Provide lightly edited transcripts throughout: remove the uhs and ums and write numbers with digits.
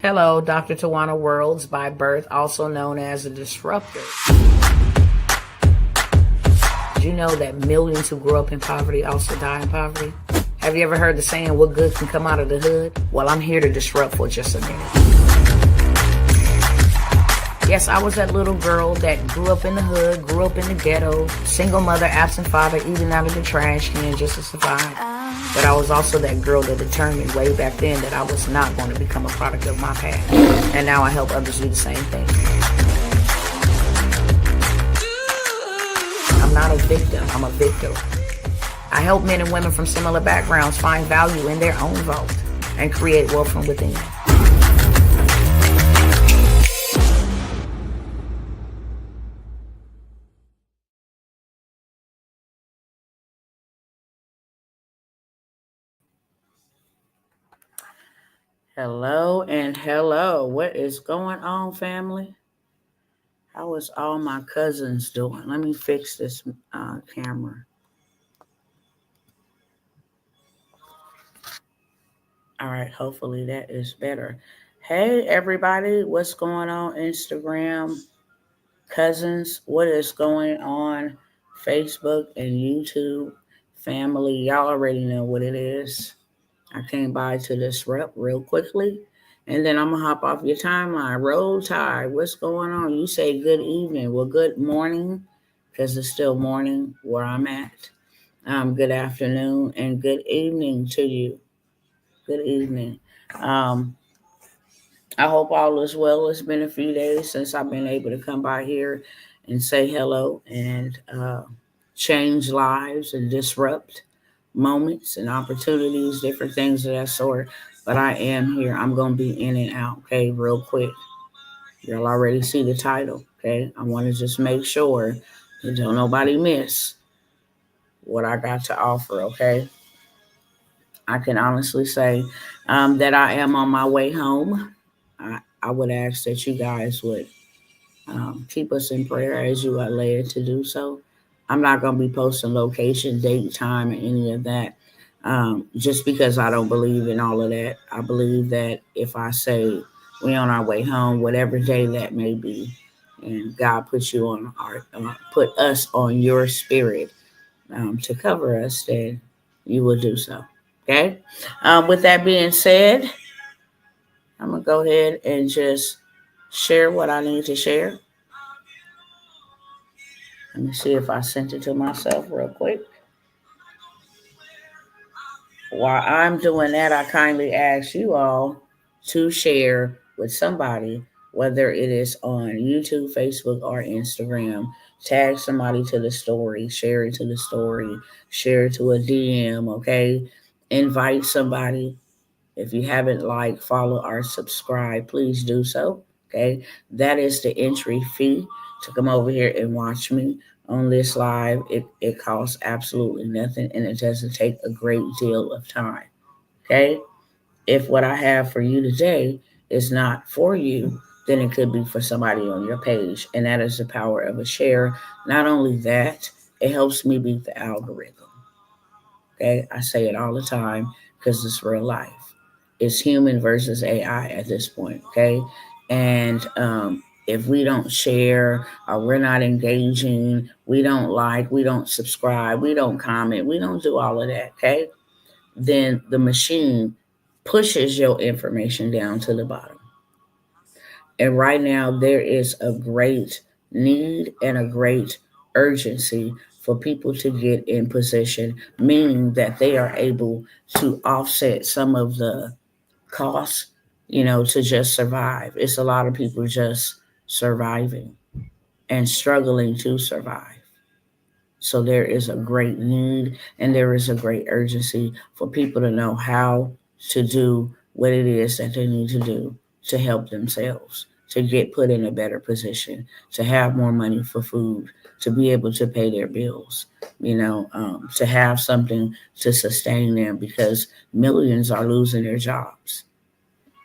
Hello, Dr. Tawana Worlds by birth, also known as a disruptor. Did you know that millions who grew up in poverty also die in poverty? Have you ever heard the saying, what good can come out of the hood? Well, I'm here to disrupt for just a minute. Yes, I was that little girl that grew up in the hood, grew up in the ghetto, single mother, absent father, eating out of the trash can just to survive. But I was also that girl that determined way back then that I was not going to become a product of my past. And now I help others do the same thing. I'm not a victim, I'm a victor. I help men and women from similar backgrounds find value in their own vault and create wealth from within. Hello and hello. What is going on, family? How is all my cousins doing? Let me fix this camera. All right, hopefully that is better. Hey, everybody, what's going on, Instagram? Cousins, what is going on, Facebook and YouTube? Family, y'all already know what it is. I came by to disrupt real quickly, and then I'm going to hop off your timeline. Roll Tide, what's going on? You say good evening. Well, good morning, because it's still morning where I'm at. Good afternoon and good evening to you. Good evening. I hope all is well. It's been a few days since I've been able to come by here and say hello and change lives and disrupt moments and opportunities, different things of that sort. But I am here. I'm going to be in and out, okay, real quick. You'll already see the title, okay? I want to just make sure that don't nobody miss what I got to offer, okay? I can honestly say that I am on my way home. I would ask that you guys would keep us in prayer as you are led to do so. I'm not going to be posting location, date, time, or any of that just because I don't believe in all of that. I believe that if I say we're on our way home, whatever day that may be, and God put us on your spirit to cover us, then you will do so. Okay. With that being said, I'm going to go ahead and just share what I need to share. Let me see if I sent it to myself real quick. While I'm doing that, I kindly ask you all to share with somebody, whether it is on YouTube, Facebook, or Instagram. Tag somebody to the story, share it to the story, share it to a DM, okay? Invite somebody. If you haven't follow, or subscribe, please do so. Okay. That is the entry fee to come over here and watch me on this live. It costs absolutely nothing and it doesn't take a great deal of time. Okay. If what I have for you today is not for you, then it could be for somebody on your page. And that is the power of a share. Not only that, it helps me beat the algorithm. Okay. I say it all the time because it's real life. It's human versus AI at this point, okay? And if we don't share or we're not engaging, we don't subscribe, we don't comment, we don't do all of that, okay? Then the machine pushes your information down to the bottom. And right now, there is a great need and a great urgency for people to get in position, meaning that they are able to offset some of the costs, to just survive. It's a lot of people just surviving and struggling to survive. So there is a great need and there is a great urgency for people to know how to do what it is that they need to do to help themselves, to get put in a better position, to have more money for food, to be able to pay their bills, to have something to sustain them because millions are losing their jobs.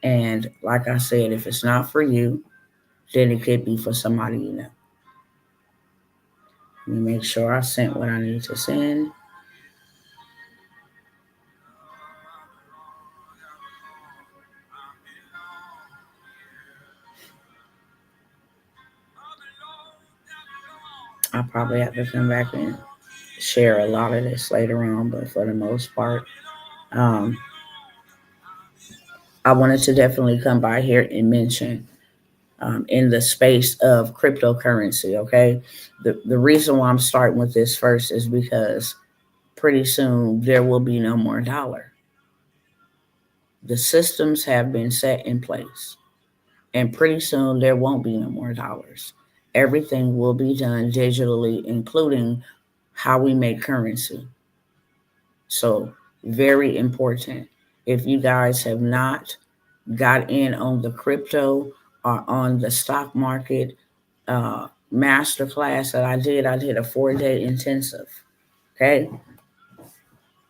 And like I said, if it's not for you, then it could be for somebody you know. Let me make sure I sent what I need to send. I'll probably have to come back and share a lot of this later on, but for the most part, um, I wanted to definitely come by here and mention in the space of cryptocurrency. Okay, the reason why I'm starting with this first is because pretty soon there will be no more dollar. The systems have been set in place, and pretty soon there won't be no more dollars. Everything will be done digitally, including how we make currency. So, very important. If you guys have not got in on the crypto or on the stock market master class that I did a 4-day intensive. Okay.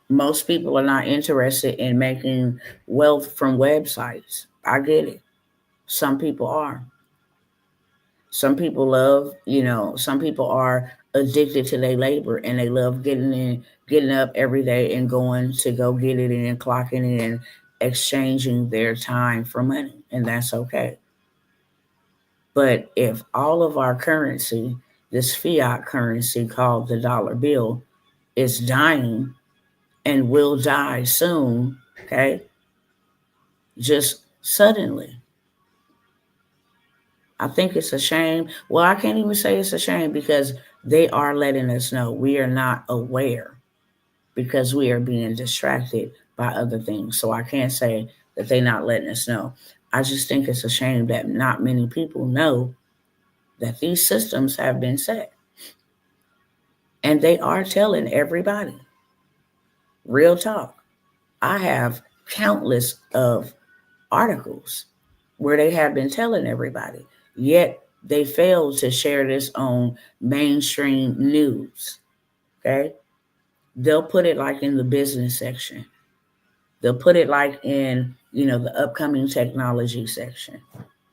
Most people are not interested in making wealth from websites. I get it. Some people are. Some people love, some people are addicted to their labor and they love getting up every day and going to go get it in, clocking in, exchanging their time for money. And that's okay. But if all of our currency, this fiat currency called the dollar bill, is dying and will die soon, okay, just suddenly, I think it's a shame. Well, I can't even say it's a shame because they are letting us know we are not aware because we are being distracted by other things. So I can't say that they're not letting us know. I just think it's a shame that not many people know that these systems have been set. And they are telling everybody. Real talk. I have countless of articles where they have been telling everybody. Yet they failed to share this on mainstream news. Okay? They'll put it like in the business section. They'll put it like in, the upcoming technology section.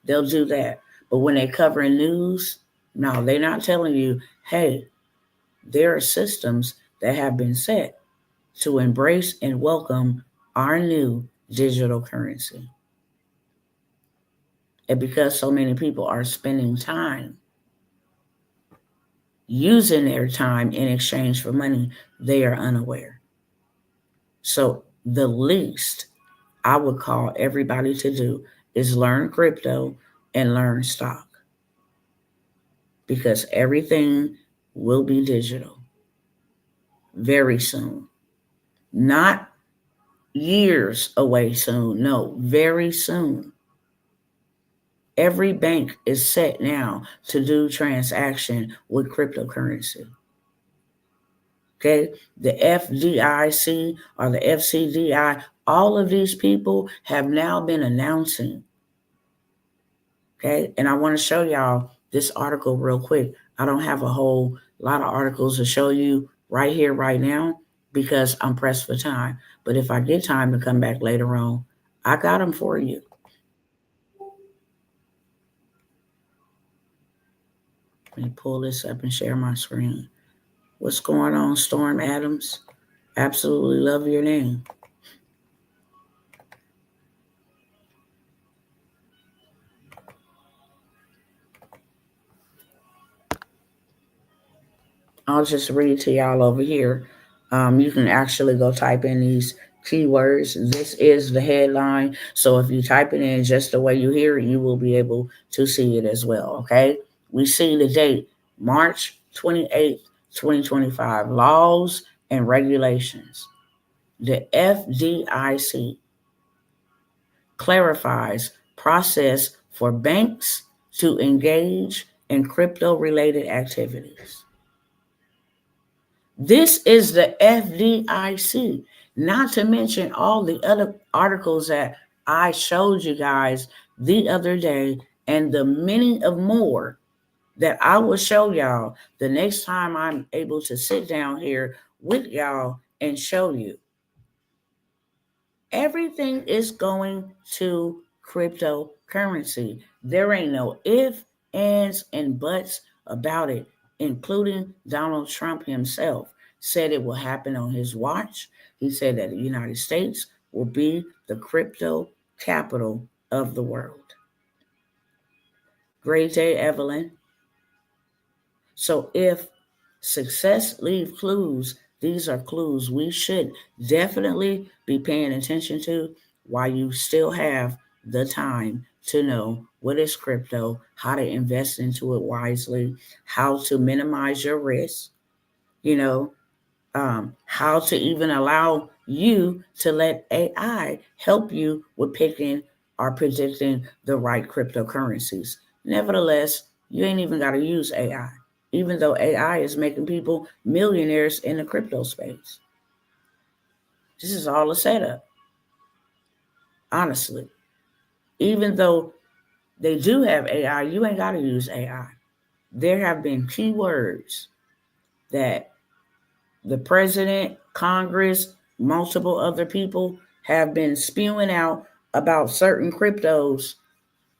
They'll do that. But when they cover in news, no, they're not telling you, hey, there are systems that have been set to embrace and welcome our new digital currency. And because so many people are spending time using their time in exchange for money, they are unaware. So the least I would call everybody to do is learn crypto and learn stock because everything will be digital very soon. Not years away soon. No, very soon. Every bank is set now to do transaction with cryptocurrency. Okay, the FDIC or the FCDI, all of these people have now been announcing. Okay, and I want to show y'all this article real quick. I don't have a whole lot of articles to show you right here, right now, because I'm pressed for time. But if I get time to come back later on, I got them for you. Let me pull this up and share my screen. What's going on, Storm Adams? Absolutely love your name. I'll just read to y'all over here. You can actually go type in these keywords. This is the headline. So if you type it in just the way you hear it, you will be able to see it as well. Okay. We see the date, March 28th, 2025. Laws and regulations. The FDIC clarifies process for banks to engage in crypto related activities. This is the FDIC, not to mention all the other articles that I showed you guys the other day and the many of more that I will show y'all the next time I'm able to sit down here with y'all and show you. Everything is going to cryptocurrency. There ain't no ifs, ands, and buts about it, including Donald Trump himself said it will happen on his watch. He said that the United States will be the crypto capital of the world. Great day, Evelyn. So if Success leave clues. These are clues we should definitely be paying attention to while you still have the time to know what is crypto, how to invest into it wisely, how to minimize your risk, you know, how to even allow you to let AI help you with picking or predicting the right cryptocurrencies. Nevertheless, you ain't even got to use AI, even though AI is making people millionaires in the crypto space. This is all a setup, honestly. Even though they do have AI, you ain't got to use AI. There have been keywords that the president, Congress, multiple other people have been spewing out about certain cryptos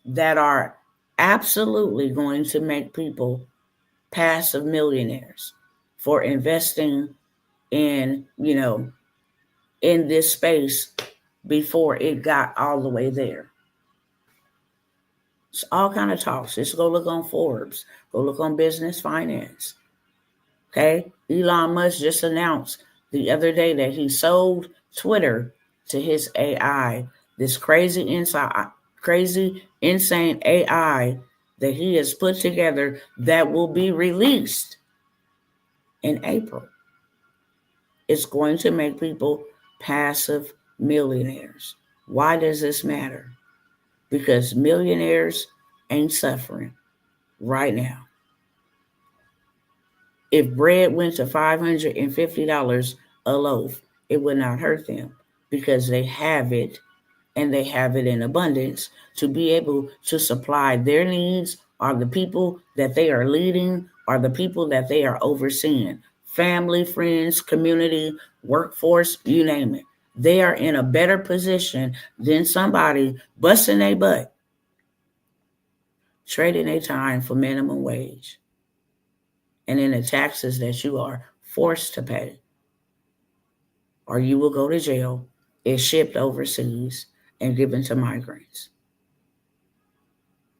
that are absolutely going to make people passive millionaires for investing in, in this space before it got all the way there. It's all kind of talks. Just go look on Forbes. Go look on Business Finance. Okay? Elon Musk just announced the other day that he sold Twitter to his AI. This crazy, insane AI that he has put together that will be released in April. It's going to make people passive millionaires. Why does this matter? Because millionaires ain't suffering right now. If bread went to $550 a loaf, it would not hurt them because they have it, and they have it in abundance to be able to supply their needs, or the people that they are leading, or the people that they are overseeing. Family, friends, community, workforce, you name it. They are in a better position than somebody busting their butt, trading their time for minimum wage, and then the taxes that you are forced to pay, or you will go to jail, is shipped overseas and given to migrants.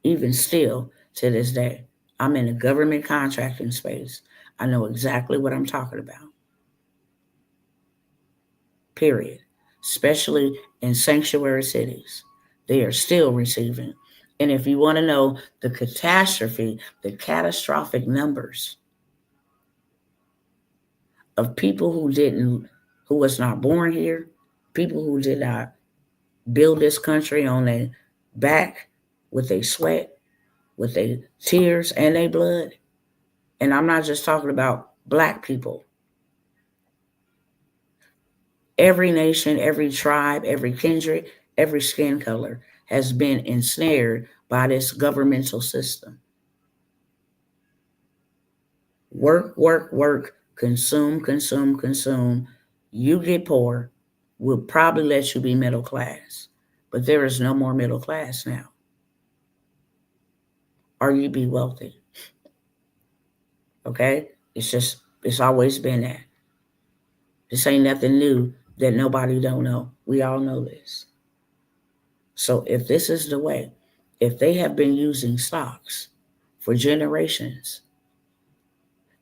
Even still, to this day, I'm in the government contracting space. I know exactly what I'm talking about. Period. Especially in sanctuary cities. They are still receiving. And if you want to know the catastrophic numbers of people who was not born here, people who did not build this country on their back with their sweat, with their tears and their blood. And I'm not just talking about Black people. Every nation, every tribe, every kindred, every skin color has been ensnared by this governmental system. Work, work, work, consume, consume, consume. You get poor, we'll probably let you be middle class. But there is no more middle class now. Or you be wealthy. Okay? It's always been that. This ain't nothing new that nobody don't know. We all know this. So if this is the way, if they have been using stocks for generations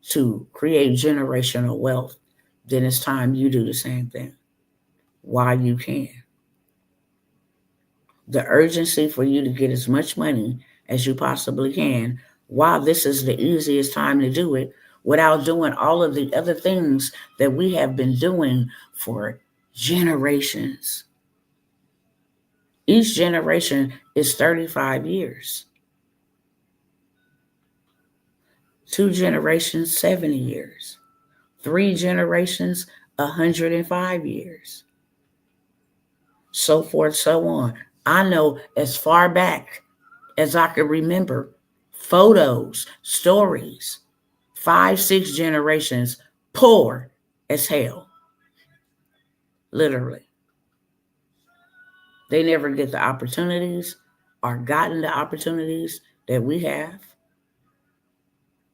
to create generational wealth, then it's time you do the same thing while you can. The urgency for you to get as much money as you possibly can while this is the easiest time to do it without doing all of the other things that we have been doing for generations. Each generation is 35 years. 2 generations, 70 years. 3 generations, 105 years. So forth, so on. I know as far back as I can remember, photos, stories, 5, 6 generations, poor as hell. Literally. They never get the opportunities or gotten the opportunities that we have.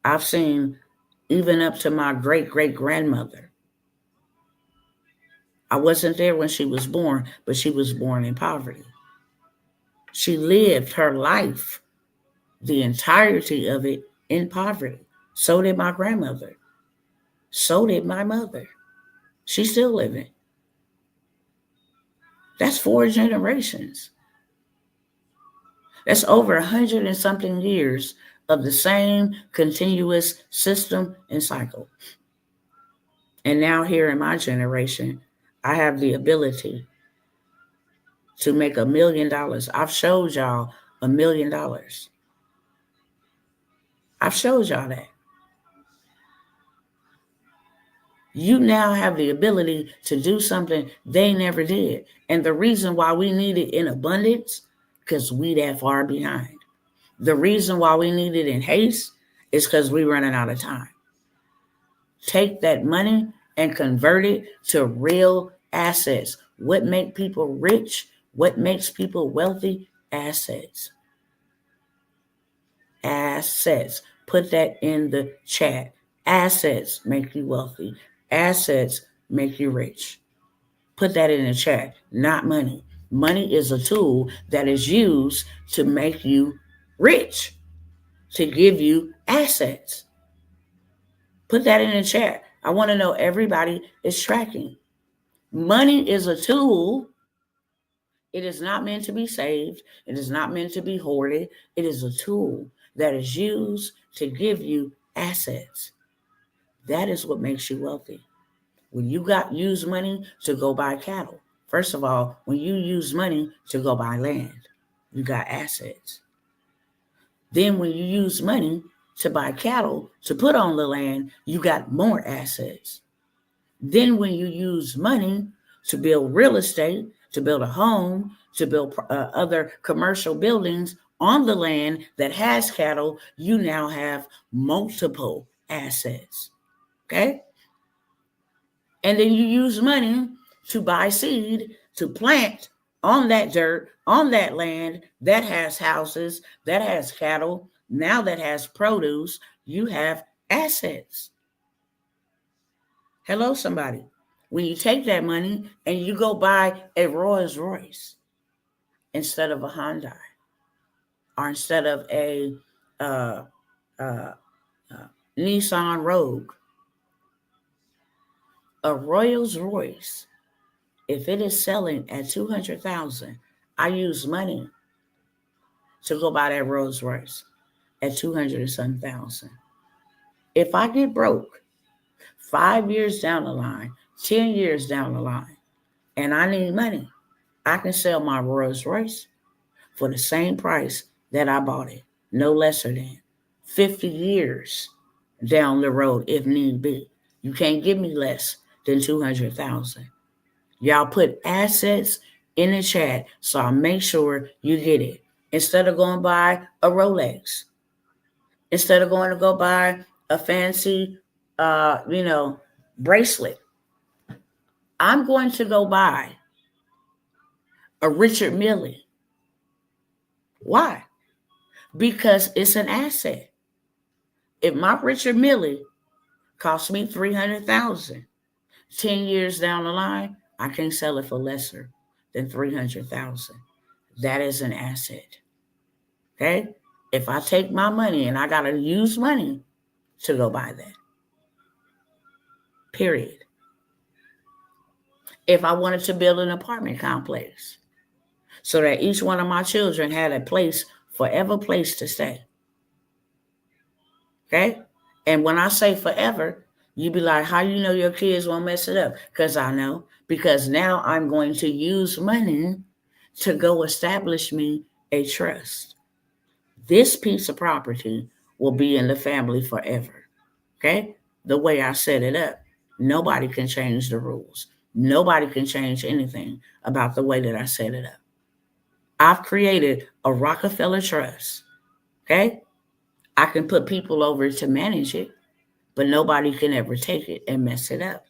I've seen even up to my great great grandmother. I wasn't there when she was born, but she was born in poverty. She lived her life, the entirety of it, in poverty. So did my grandmother. So did my mother. She's still living. That's 4 generations. That's over 100 and something years of the same continuous system and cycle. And now, here in my generation, I have the ability to make $1 million. I've showed y'all $1 million. I've showed y'all that. You now have the ability to do something they never did. And the reason why we need it in abundance, because we that far behind. The reason why we need it in haste is because we're running out of time. Take that money and convert it to real assets. What makes people rich? What makes people wealthy? Assets. Assets. Put that in the chat. Assets make you wealthy. Assets make you rich. Put that in the chat. Not money. Money is a tool that is used to make you rich, to give you assets. Put that in the chat. I want to know everybody is tracking. Money is a tool. It is not meant to be saved. It is not meant to be hoarded. It is a tool that is used to give you assets. That is what makes you wealthy. When you use money to go buy cattle, first of all, when you use money to go buy land, you got assets. Then when you use money to buy cattle to put on the land, you got more assets. Then when you use money to build real estate, to build a home, to build other commercial buildings on the land that has cattle, you now have multiple assets. Okay? And then you use money to buy seed, to plant on that dirt, on that land that has houses, that has cattle, now that has produce. You have assets. Hello, somebody. When you take that money and you go buy a Rolls Royce instead of a Hyundai, or instead of a Nissan Rogue, a Rolls Royce, if it is selling at $200,000, I use money to go buy that Rolls Royce at $200,000. If I get broke 5 years down the line, 10 years down the line, and I need money, I can sell my Rolls Royce for the same price that I bought it, no lesser than 50 years down the road if need be. You can't give me less than 200,000. Y'all put assets in the chat so I'll make sure you get it. Instead of going to buy a Rolex, instead of going to go buy a fancy, bracelet, I'm going to go buy a Richard Mille. Why? Because it's an asset. If my Richard Mille cost me $300,000, 10 years down the line, I can sell it for lesser than $300,000. That is an asset. Okay? If I take my money and I got to use money to go buy that. Period. If I wanted to build an apartment complex so that each one of my children had a place, forever place to stay. Okay? And when I say forever, you be like, how you know your kids won't mess it up? Because I know. Because now I'm going to use money to go establish me a trust. This piece of property will be in the family forever. Okay? The way I set it up. Nobody can change the rules. Nobody can change anything about the way that I set it up. I've created a Rockefeller Trust. Okay? I can put people over to manage it, but nobody can ever take it and mess it up.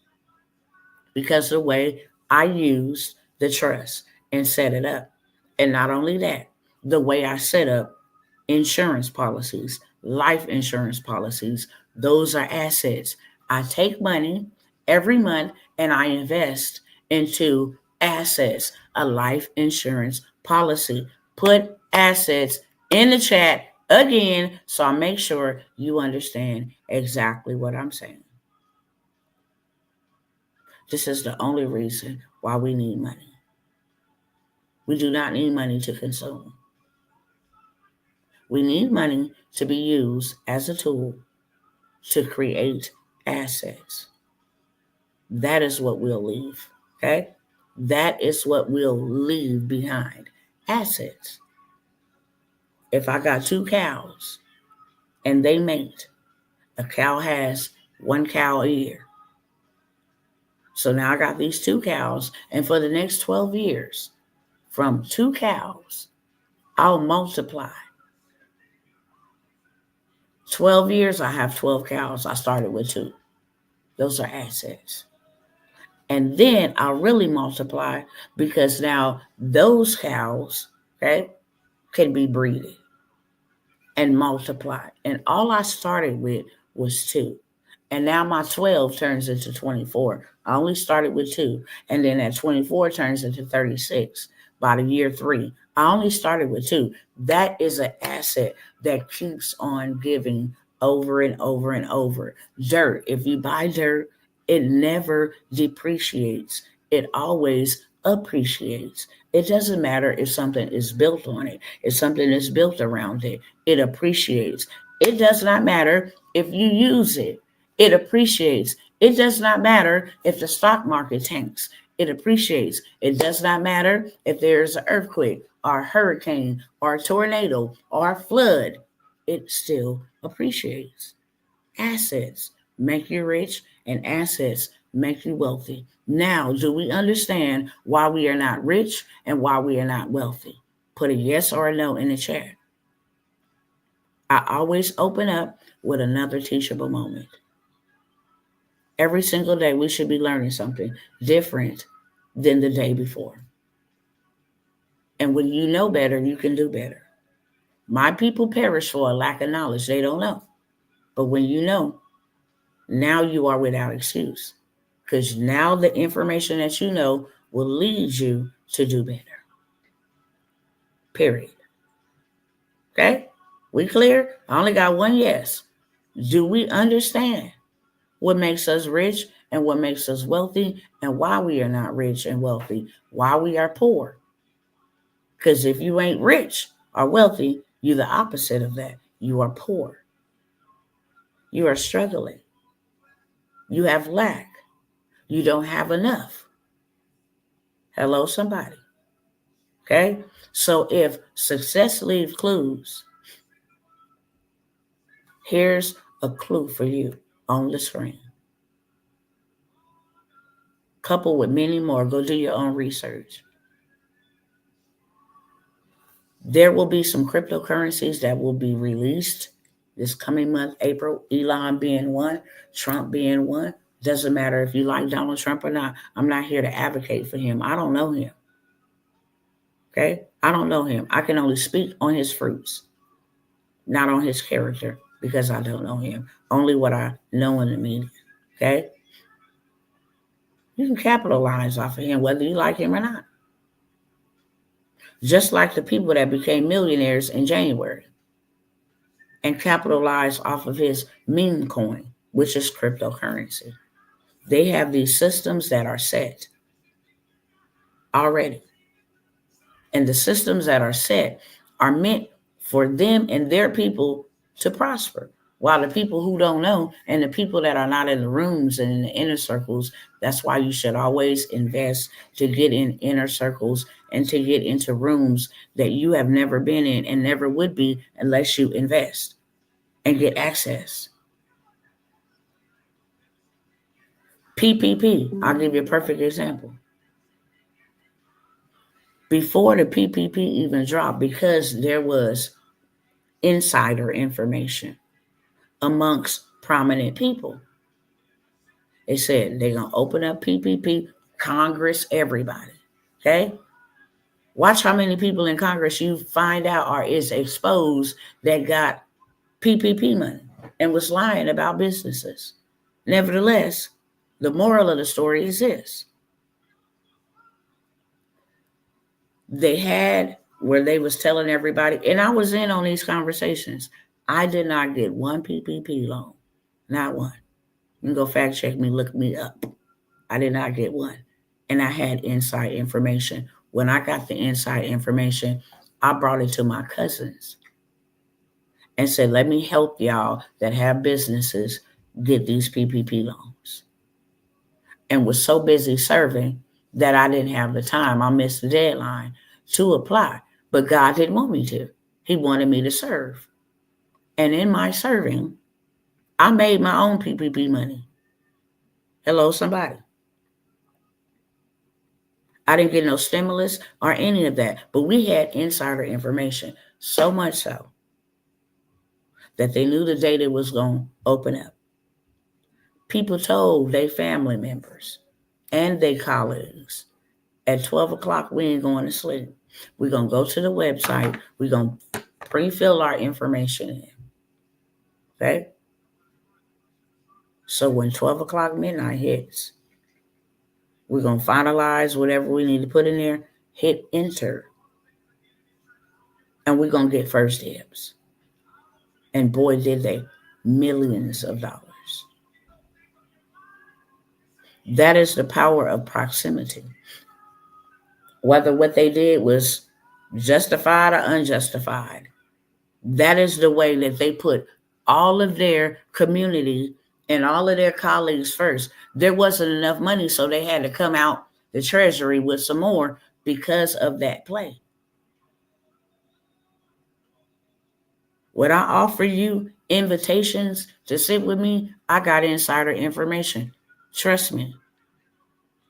Because the way I use the trust and set it up. And not only that, the way I set up insurance policies, life insurance policies, those are assets. I take money every month and I invest into assets, a life insurance policy. Put assets in the chat again so I make sure you understand exactly what I'm saying. This is the only reason why we need money. We do not need money to consume. We need money to be used as a tool to create assets. That is what we'll leave. Okay? That is what we'll leave behind. Assets. If I got 2 cows and they mate, a cow has 1 cow a year. So now I got these 2 cows, and for the next 12 years, from 2 cows, I'll multiply. 12 years, I have 12 cows. I started with 2. Those are assets. And then I'll really multiply because now those cows, okay, can be breeded and multiplied. And all I started with was 2. And now my 12 turns into 24. I only started with 2. And then that 24 turns into 36 by the year 3. I only started with 2. That is an asset that keeps on giving over and over and over. Dirt. If you buy dirt, it never depreciates. It always appreciates. It doesn't matter if something is built on it, if something is built around it, it appreciates. It does not matter if you use it, it appreciates. It does not matter if the stock market tanks, it appreciates. It does not matter if there's an earthquake or a hurricane or a tornado or a flood, it still appreciates. Assets make you rich and assets make you wealthy. Now, do we understand why we are not rich and why we are not wealthy? Put a yes or a no in the chat. I always open up with another teachable moment. Every single day, we should be learning something different than the day before. And when you know better, you can do better. My people perish for a lack of knowledge. They don't know. But when you know, now you are without excuse. Because now the information that you know will lead you to do better. Period. Okay? We clear? I only got one yes. Do we understand what makes us rich and what makes us wealthy and why we are not rich and wealthy, why we are poor? Because if you ain't rich or wealthy, you're the opposite of that. You are poor. You are struggling. You have lack. You don't have enough. Hello, somebody. Okay? So if success leaves clues, here's a clue for you on the screen. Coupled with many more, go do your own research. There will be some cryptocurrencies that will be released this coming month, April, Elon being one, Trump being one. Doesn't matter if you like Donald Trump or not. I'm not here to advocate for him. I don't know him. Okay? I don't know him. I can only speak on his fruits, not on his character, because I don't know him. Only what I know in the media. Okay? You can capitalize off of him, whether you like him or not. Just like the people that became millionaires in January and capitalized off of his meme coin, which is cryptocurrency. They have these systems that are set already. And the systems that are set are meant for them and their people to prosper. While the people who don't know and the people that are not in the rooms and in the inner circles, that's why you should always invest to get in inner circles and to get into rooms that you have never been in and never would be unless you invest and get access. PPP, I'll give you a perfect example. Before the PPP even dropped, because there was insider information amongst prominent people, they said they're going to open up PPP, Congress, everybody. Okay? Watch how many people in Congress you find out or is exposed that got PPP money and was lying about businesses. Nevertheless, the moral of the story is this. They had where they was telling everybody, and I was in on these conversations, I did not get one PPP loan. Not one. You can go fact check me, look me up. I did not get one. And I had inside information. When I got the inside information, I brought it to my cousins and said, let me help y'all that have businesses get these PPP loans. And was so busy serving that I didn't have the time. I missed the deadline to apply. But God didn't want me to. He wanted me to serve. And in my serving, I made my own PPP money. Hello, somebody. I didn't get no stimulus or any of that. But we had insider information. So much so that they knew the date it was going to open up. People told their family members and their colleagues, at 12 o'clock, we ain't going to sleep. We're going to go to the website. We're going to pre-fill our information in. Okay? So when 12 o'clock midnight hits, we're going to finalize whatever we need to put in there, hit enter, and we're going to get first dibs. And boy, did they, millions of dollars. That is the power of proximity. Whether what they did was justified or unjustified, that is the way that they put all of their community and all of their colleagues first. There wasn't enough money, so they had to come out the treasury with some more because of that play. When I offer you invitations to sit with me, I got insider information. Trust me.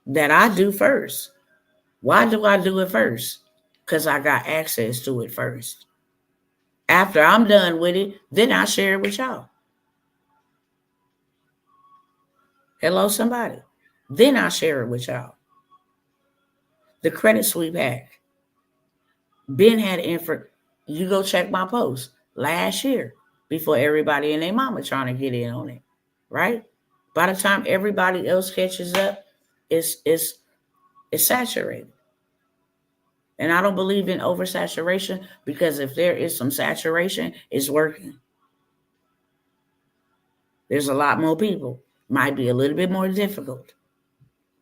That I do first. Why do I do it first? Because I got access to it first. After I'm done with it, then I share it with y'all. Hello, somebody. Then I share it with y'all. The credit sweep hack. Ben had info. You go check my post last year before everybody and their mama trying to get in on it, right? By the time everybody else catches up, it's saturated. And I don't believe in oversaturation, because if there is some saturation, it's working. There's a lot more people. Might be a little bit more difficult,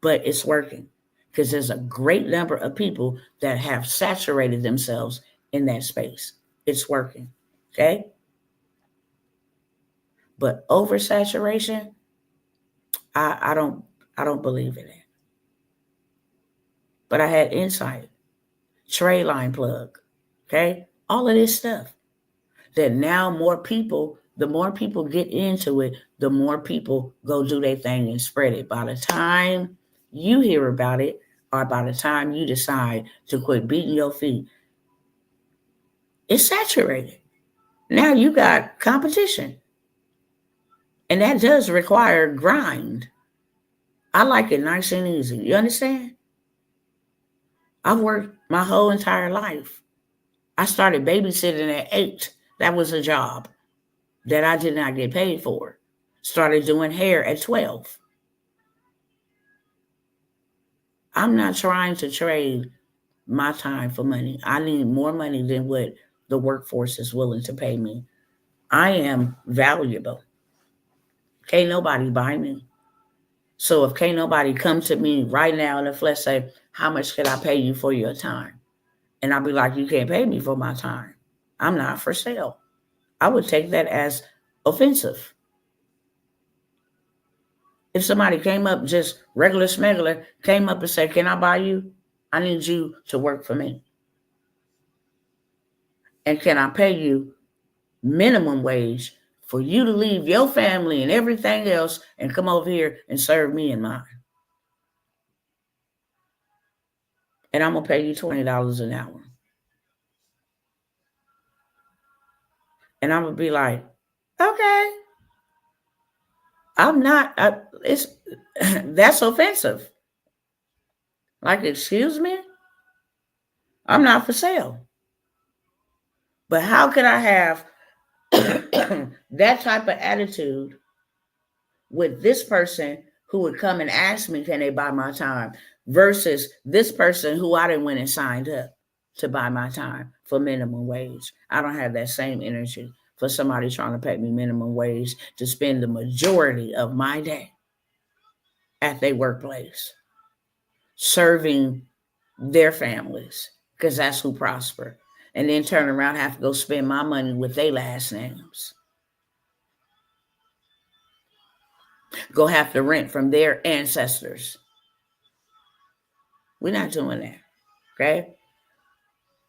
but it's working because there's a great number of people that have saturated themselves in that space. It's working. Okay? But oversaturation, I don't believe in it. But I had insight, trade line plug, okay? All of this stuff. That now the more people get into it, the more people go do their thing and spread it. By the time you hear about it, or by the time you decide to quit beating your feet, it's saturated. Now you got competition. And that does require grind. I like it nice and easy. You understand? I've worked my whole entire life. I started babysitting at 8. That was a job that I did not get paid for. Started doing hair at 12. I'm not trying to trade my time for money. I need more money than what the workforce is willing to pay me. I am valuable. Can't nobody buy me. So if can't nobody come to me right now in the flesh say, how much can I pay you for your time? And I'll be like, you can't pay me for my time. I'm not for sale. I would take that as offensive. If somebody came up, just regular smuggler, came up and said, can I buy you? I need you to work for me. And can I pay you minimum wage for you to leave your family and everything else and come over here and serve me and mine? And I'm going to pay you $20 an hour. And I'm going to be like, okay. I'm not, that's offensive. Like, excuse me? I'm not for sale. But how could I have that type of attitude with this person who would come and ask me, can they buy my time, versus this person who I didn't went and signed up to buy my time for minimum wage? I don't have that same energy for somebody trying to pay me minimum wage to spend the majority of my day. at their workplace, serving their families, because that's who prosper. And then turn around and have to go spend my money with their last names. Go have to rent from their ancestors. We're not doing that. Okay?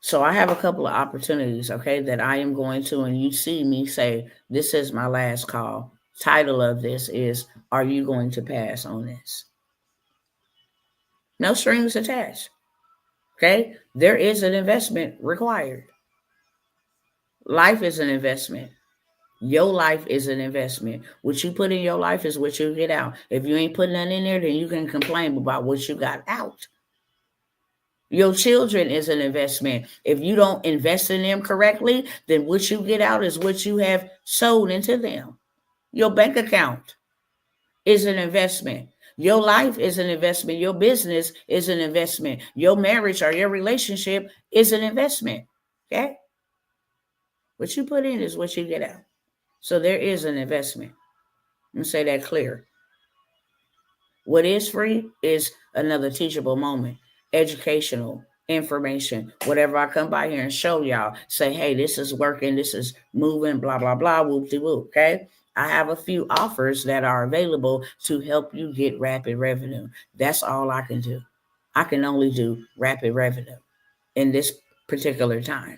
So I have a couple of opportunities, okay, that I am going to, and you see me say, this is my last call. Title of this is, are you going to pass on this? No strings attached. Okay? There is an investment required. Life is an investment. Your life is an investment. What you put in your life is what you get out. If you ain't putting nothing in there, then you can complain about what you got out. Your children is an investment. If you don't invest in them correctly, then what you get out is what you have sold into them. Your bank account is an investment. Your life is an investment. Your business is an investment. Your marriage or your relationship is an investment. Okay? What you put in is what you get out. So there is an investment. Let me say that clear. What is free is another teachable moment, educational, information, whatever I come by here and show y'all, say, hey, this is working, this is moving, blah, blah, blah, whoop-de-whoop, okay? I have a few offers that are available to help you get rapid revenue. That's all I can do. I can only do rapid revenue in this particular time.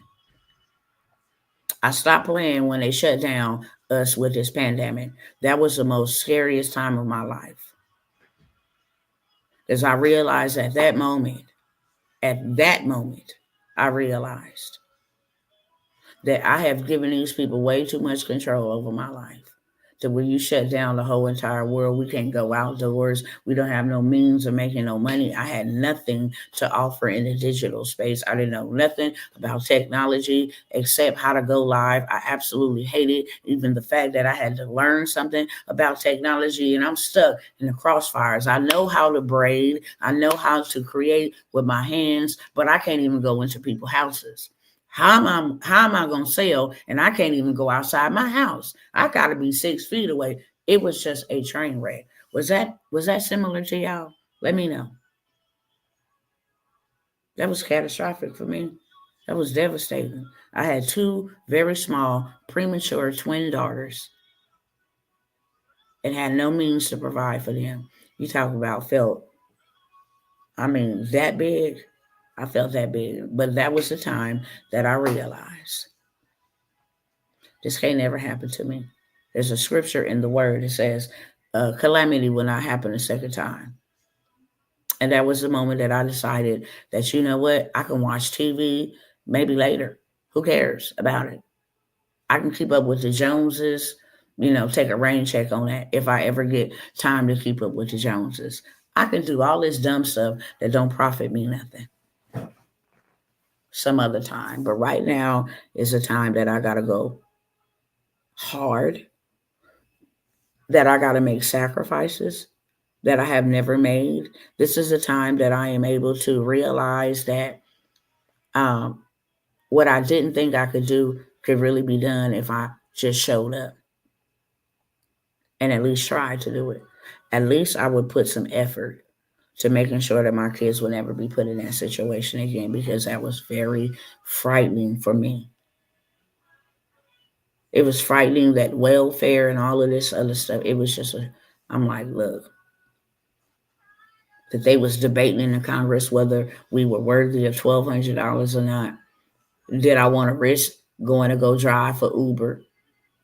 I stopped playing when they shut down us with this pandemic. That was the most scariest time of my life. Because I realized at that moment, I realized that I have given these people way too much control over my life. To where you shut down the whole entire world, we can't go outdoors. We don't have no means of making no money. I had nothing to offer in the digital space. I didn't know nothing about technology except how to go live. I absolutely hated even the fact that I had to learn something about technology, and I'm stuck in the crossfires. I know how to braid. I know how to create with my hands, but I can't even go into people's houses. How am I going to sell? And I can't even go outside my house. I got to be 6 feet away. It was just a train wreck. Was that similar to y'all? Let me know. That was catastrophic for me. That was devastating. I had 2 very small, premature twin daughters and had no means to provide for them. You talk about that big. I felt that big. But that was the time that I realized this can't never happen to me. There's a scripture in the word that says, calamity will not happen a second time. And that was the moment that I decided that, you know what, I can watch TV maybe later. Who cares about it? I can keep up with the Joneses, take a rain check on that if I ever get time to keep up with the Joneses. I can do all this dumb stuff that don't profit me nothing some other time. But right now is a time that I got to go hard, that I got to make sacrifices that I have never made. This is a time that I am able to realize that what I didn't think I could do could really be done if I just showed up and at least tried to do it. At least I would put some effort to making sure that my kids would never be put in that situation again, because that was very frightening for me. It was frightening, that welfare and all of this other stuff. It was just I'm like, look, that they was debating in the Congress whether we were worthy of $1,200 or not. Did I want to risk going to go drive for Uber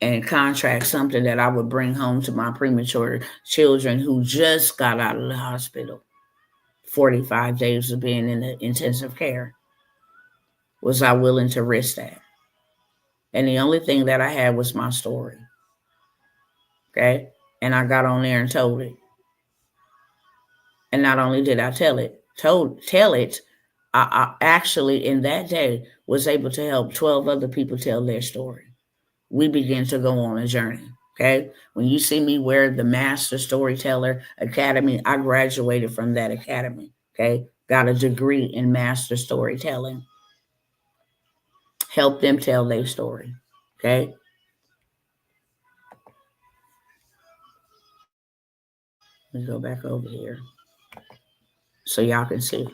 and contract something that I would bring home to my premature children who just got out of the hospital? 45 days of being in the intensive care. Was I willing to risk that? And the only thing that I had was my story. Okay? And I got on there and told it. And not only did I tell it, I actually in that day was able to help 12 other people tell their story. We began to go on a journey. Okay. When you see me wear the Master Storyteller Academy, I graduated from that academy. Okay. Got a degree in Master Storytelling. Help them tell their story. Okay. Let me go back over here so y'all can see.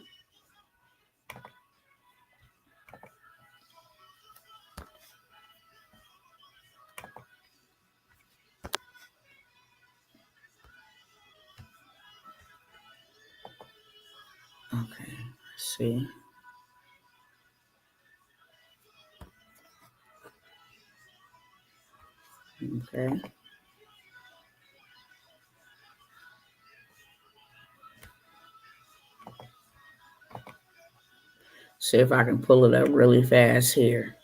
Okay, let's see. Okay. See if I can pull it up really fast here.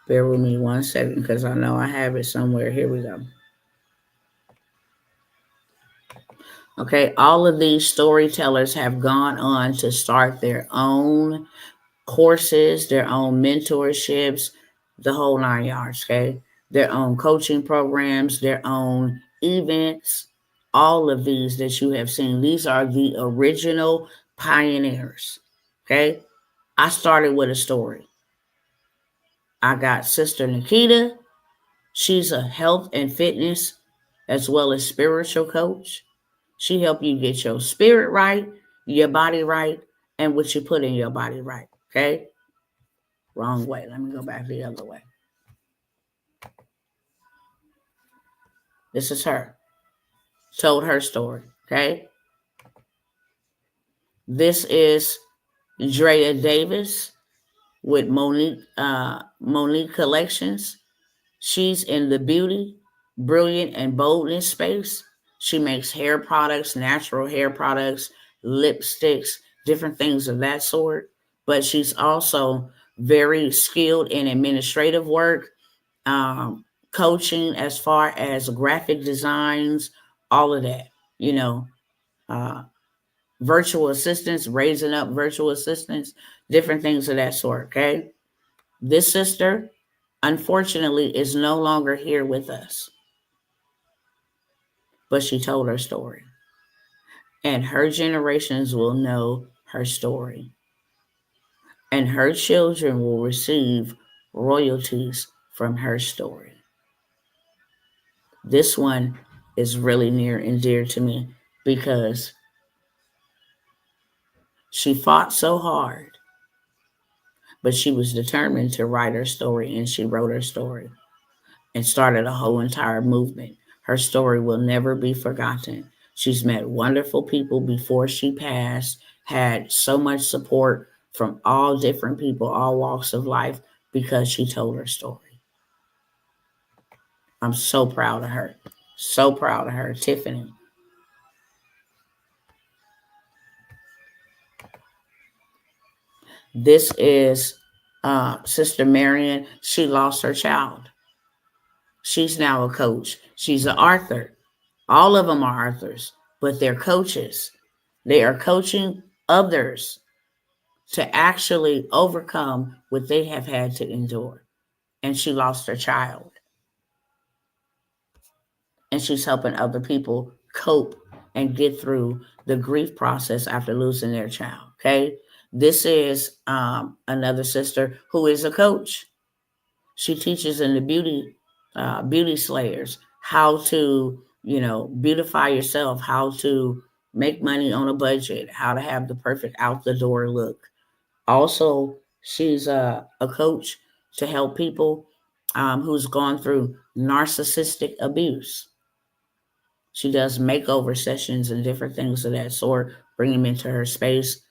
Bear with me 1 second because I know I have it somewhere. Here we go. Okay, all of these storytellers have gone on to start their own courses, their own mentorships, the whole 9 yards, okay? Their own coaching programs, their own events, all of these that you have seen. These are the original pioneers, okay? I started with a story. I got Sister Nikita. She's a health and fitness as well as spiritual coach. She help you get your spirit right, your body right, and what you put in your body right, okay? Wrong way. Let me go back the other way. This is her. Told her story, okay? This is Drea Davis with Monique Collections. She's in the beauty, brilliant, and boldness space. She makes hair products, natural hair products, lipsticks, different things of that sort. But she's also very skilled in administrative work, coaching as far as graphic designs, all of that. You know, uh, virtual assistants, raising up virtual assistants, different things of that sort. Okay. This sister, unfortunately, is no longer here with us, but she told her story. And her generations will know her story. And her children will receive royalties from her story. This one is really near and dear to me because she fought so hard, but she was determined to write her story, and she wrote her story and started a whole entire movement. Her story will never be forgotten. She's met wonderful people before she passed, had so much support from all different people, all walks of life, because she told her story. I'm so proud of her. So proud of her, Tiffany. This is Sister Marion. She lost her child. She's now a coach. She's an author. All of them are authors, but they're coaches. They are coaching others to actually overcome what they have had to endure. And she lost her child. And she's helping other people cope and get through the grief process after losing their child. Okay. This is another sister who is a coach. She teaches in the beauty slayers how to, beautify yourself, how to make money on a budget, how to have the perfect out the door look. Also, she's a coach to help people who's gone through narcissistic abuse. She does makeover sessions and different things of that sort, bring them into her space.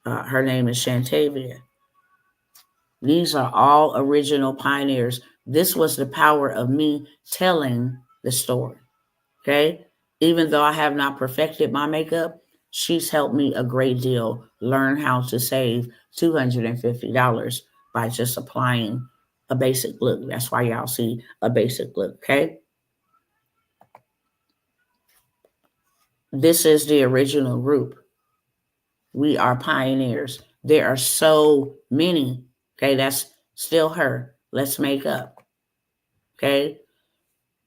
Her name is Shantavia. These are all original pioneers. This was the power of me telling the story. Okay. Even though I have not perfected my makeup, she's helped me a great deal learn how to save $250 by just applying a basic look. That's why y'all see a basic look. Okay. This is the original group. We are pioneers. There are so many. Okay. That's still her. Let's make up. Okay.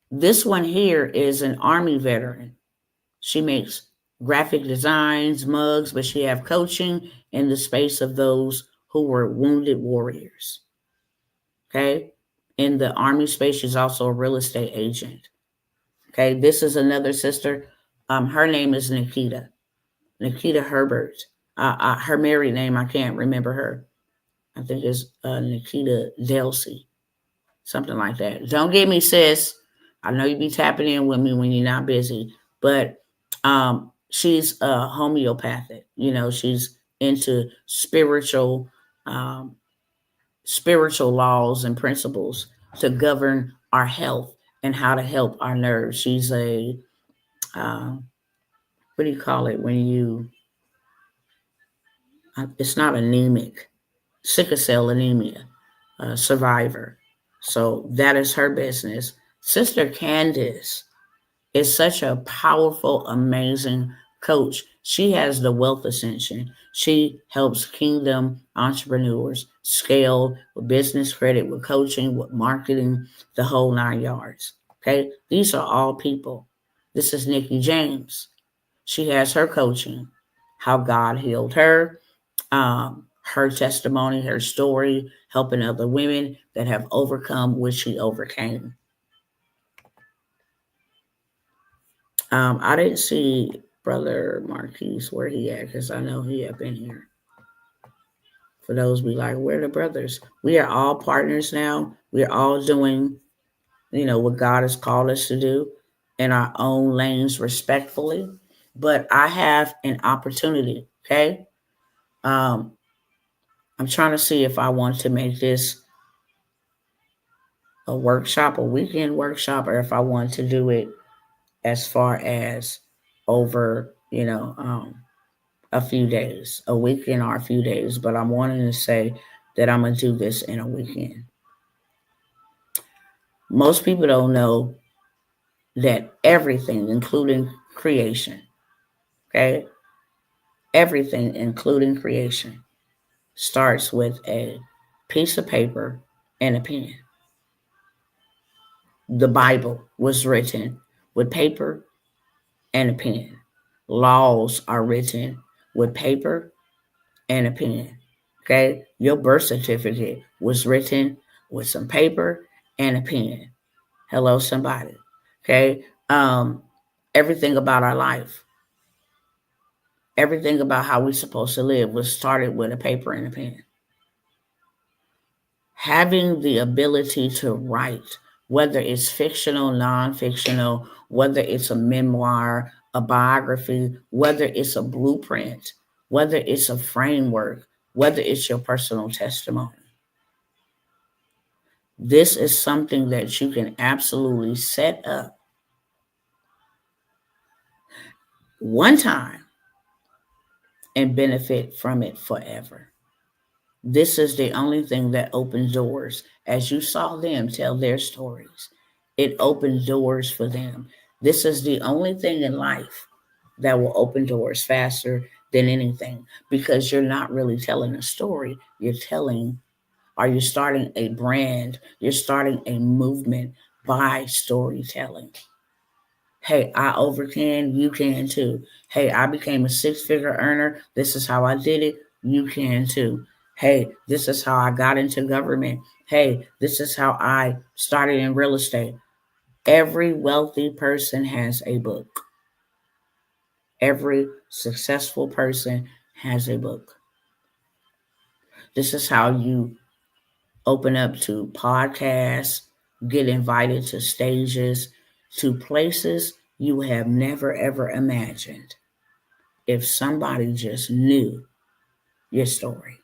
This one here is an Army veteran. She makes graphic designs, mugs, but she have coaching in the space of those who were wounded warriors. Okay. In the Army space, she's also a real estate agent. Okay. This is another sister. Her name is Nikita Herbert. Her married name, I can't remember her. I think it's Nikita Delsey, something like that. Don't get me, sis. I know you be tapping in with me when you're not busy, but she's homeopathic. She's into um, spiritual laws and principles to govern our health and how to help our nerves. She's a um, what do you call it when you? It's not anemic, sickle cell anemia survivor. So that is her business. Sister Candace is such a powerful, amazing coach. She has the wealth ascension. She helps kingdom entrepreneurs scale with business credit, with coaching, with marketing, the whole 9 yards. Okay, these are all people. This is Nikki James. She has her coaching, how God healed her, her testimony, her story, helping other women that have overcome what she overcame. I didn't see Brother Marquise where he at because I know he had been here. For those be like, where are the brothers? We are all partners now. We're all doing, what God has called us to do in our own lanes respectfully. But I have an opportunity, okay? Um, I'm trying to see if I want to make this a workshop, a weekend workshop, or if I want to do it as far as over, a few days, a weekend or a few days. But I'm wanting to say that I'm going to do this in a weekend. Most people don't know that everything, including creation, okay, everything, including creation, starts with a piece of paper and a pen. The Bible was written with paper and a pen. Laws are written with paper and a pen. Okay? Your birth certificate was written with some paper and a pen. Hello, somebody. Okay? Everything about our life, everything about how we're supposed to live was started with a paper and a pen. Having the ability to write, whether it's fictional, non-fictional, whether it's a memoir, a biography, whether it's a blueprint, whether it's a framework, whether it's your personal testimony. This is something that you can absolutely set up one time and benefit from it forever. This is the only thing that opens doors. As you saw them tell their stories, it opened doors for them. This is the only thing in life that will open doors faster than anything because you're not really telling a story. You're telling, are you starting a brand? You're starting a movement by storytelling. Hey, I overcame, you can too. Hey, I became a six-figure earner. This is how I did it. You can too. Hey, this is how I got into government. Hey, this is how I started in real estate. Every wealthy person has a book. Every successful person has a book. This is how you open up to podcasts, get invited to stages, to places you have never ever imagined. If somebody just knew your story.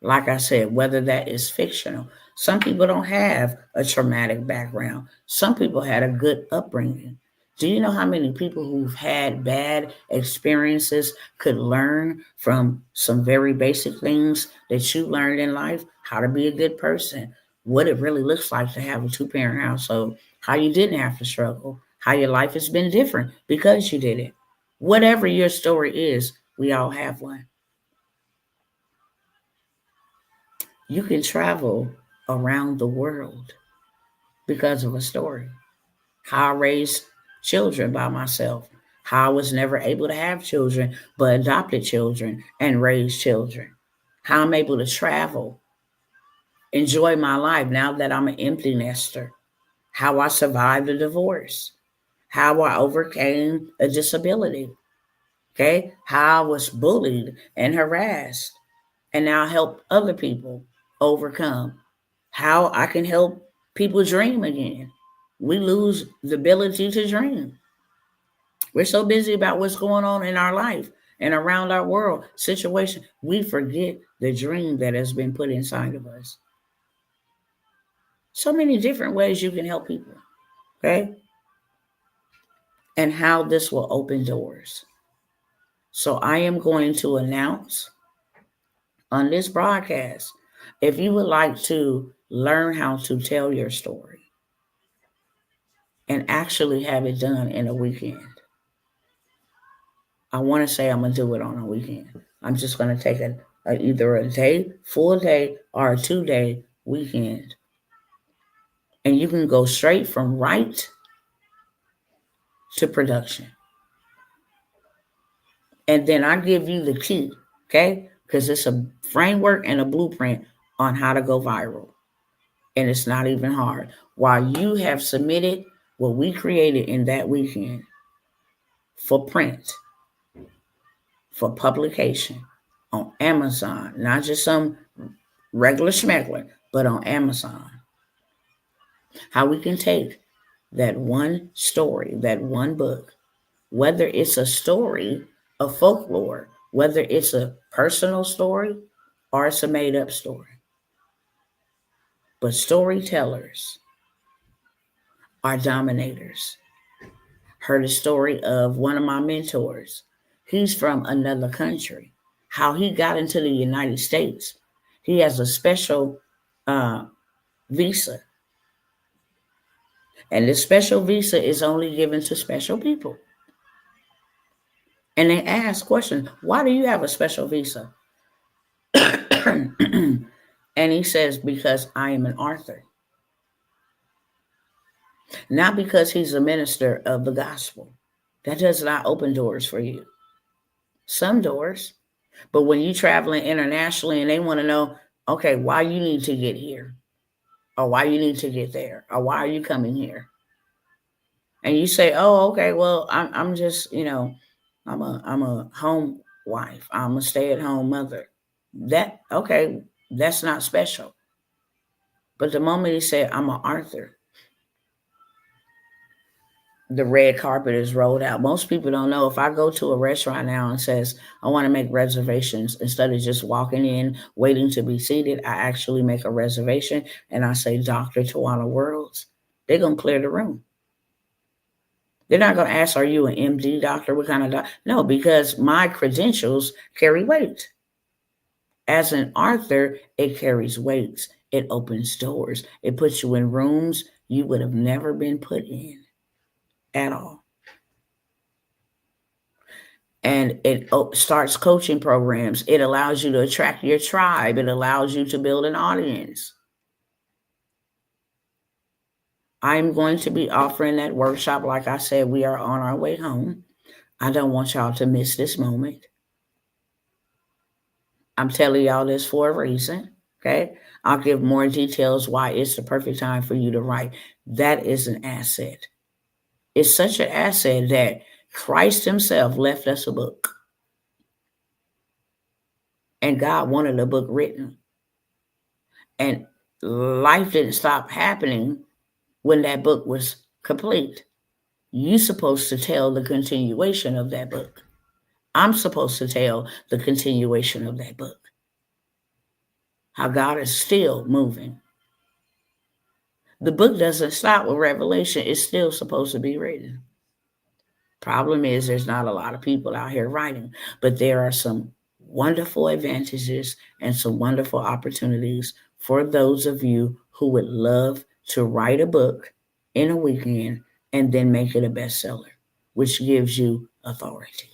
Like I said, whether that is fictional, some people don't have a traumatic background. Some people had a good upbringing. Do you know how many people who've had bad experiences could learn from some very basic things that you learned in life? How to be a good person, what it really looks like to have a two-parent household, how you didn't have to struggle, how your life has been different because you did it. Whatever your story is, we all have one. You can travel around the world because of a story. How I raised children by myself. How I was never able to have children, but adopted children and raised children. How I'm able to travel, enjoy my life now that I'm an empty nester. How I survived a divorce. How I overcame a disability. Okay. How I was bullied and harassed and now help other people overcome. How I can help people dream again. We lose the ability to dream. We're so busy about what's going on in our life and around our world situation, we forget the dream that has been put inside of us. So many different ways you can help people, okay? And how this will open doors. So I am going to announce on this broadcast, if you would like to learn how to tell your story and actually have it done in a weekend, I want to say I'm going to do it on a weekend. I'm just going to take either a day, full day, or a 2-day weekend. And you can go straight from write to production. And then I give you the key, okay? Because it's a framework and a blueprint on how to go viral. And it's not even hard. While you have submitted what we created in that weekend for print, for publication on Amazon, not just some regular schmeckler, but on Amazon. How we can take that one story, that one book, whether it's a story of folklore, whether it's a personal story or it's a made up story. But storytellers are dominators. Heard a story of one of my mentors. He's from another country. How he got into the United States. He has a special visa. And this special visa is only given to special people. And they ask questions, why do you have a special visa? And he says, because I am an author. Not because he's a minister of the gospel. That does not open doors for you. Some doors. But when you're traveling internationally and they want to know, okay, why you need to get here, or why you need to get there, or why are you coming here? And you say, oh, okay, well, I'm just, I'm a home wife. I'm a stay-at-home mother. That okay, that's not special. But the moment he said, I'm an author, the red carpet is rolled out. Most people don't know. If I go to a restaurant now and says, I want to make reservations, instead of just walking in, waiting to be seated, I actually make a reservation and I say, Dr. Tawana Worlds, they're going to clear the room. They're not going to ask, are you an MD doctor? What kind of doctor? No, because my credentials carry weight. As an author, it carries weights. It opens doors. It puts you in rooms you would have never been put in at all. And it starts coaching programs. It allows you to attract your tribe. It allows you to build an audience. I'm going to be offering that workshop. Like I said, we are on our way home. I don't want y'all to miss this moment. I'm telling y'all this for a reason. Okay. I'll give more details why it's the perfect time for you to write. That is an asset. It's such an asset that Christ himself left us a book. And God wanted a book written. And life didn't stop happening when that book was complete. You're supposed to tell the continuation of that book. I'm supposed to tell the continuation of that book. How God is still moving. The book doesn't stop with Revelation. It's still supposed to be written. Problem is, there's not a lot of people out here writing, but there are some wonderful advantages and some wonderful opportunities for those of you who would love to write a book in a weekend and then make it a bestseller, which gives you authority.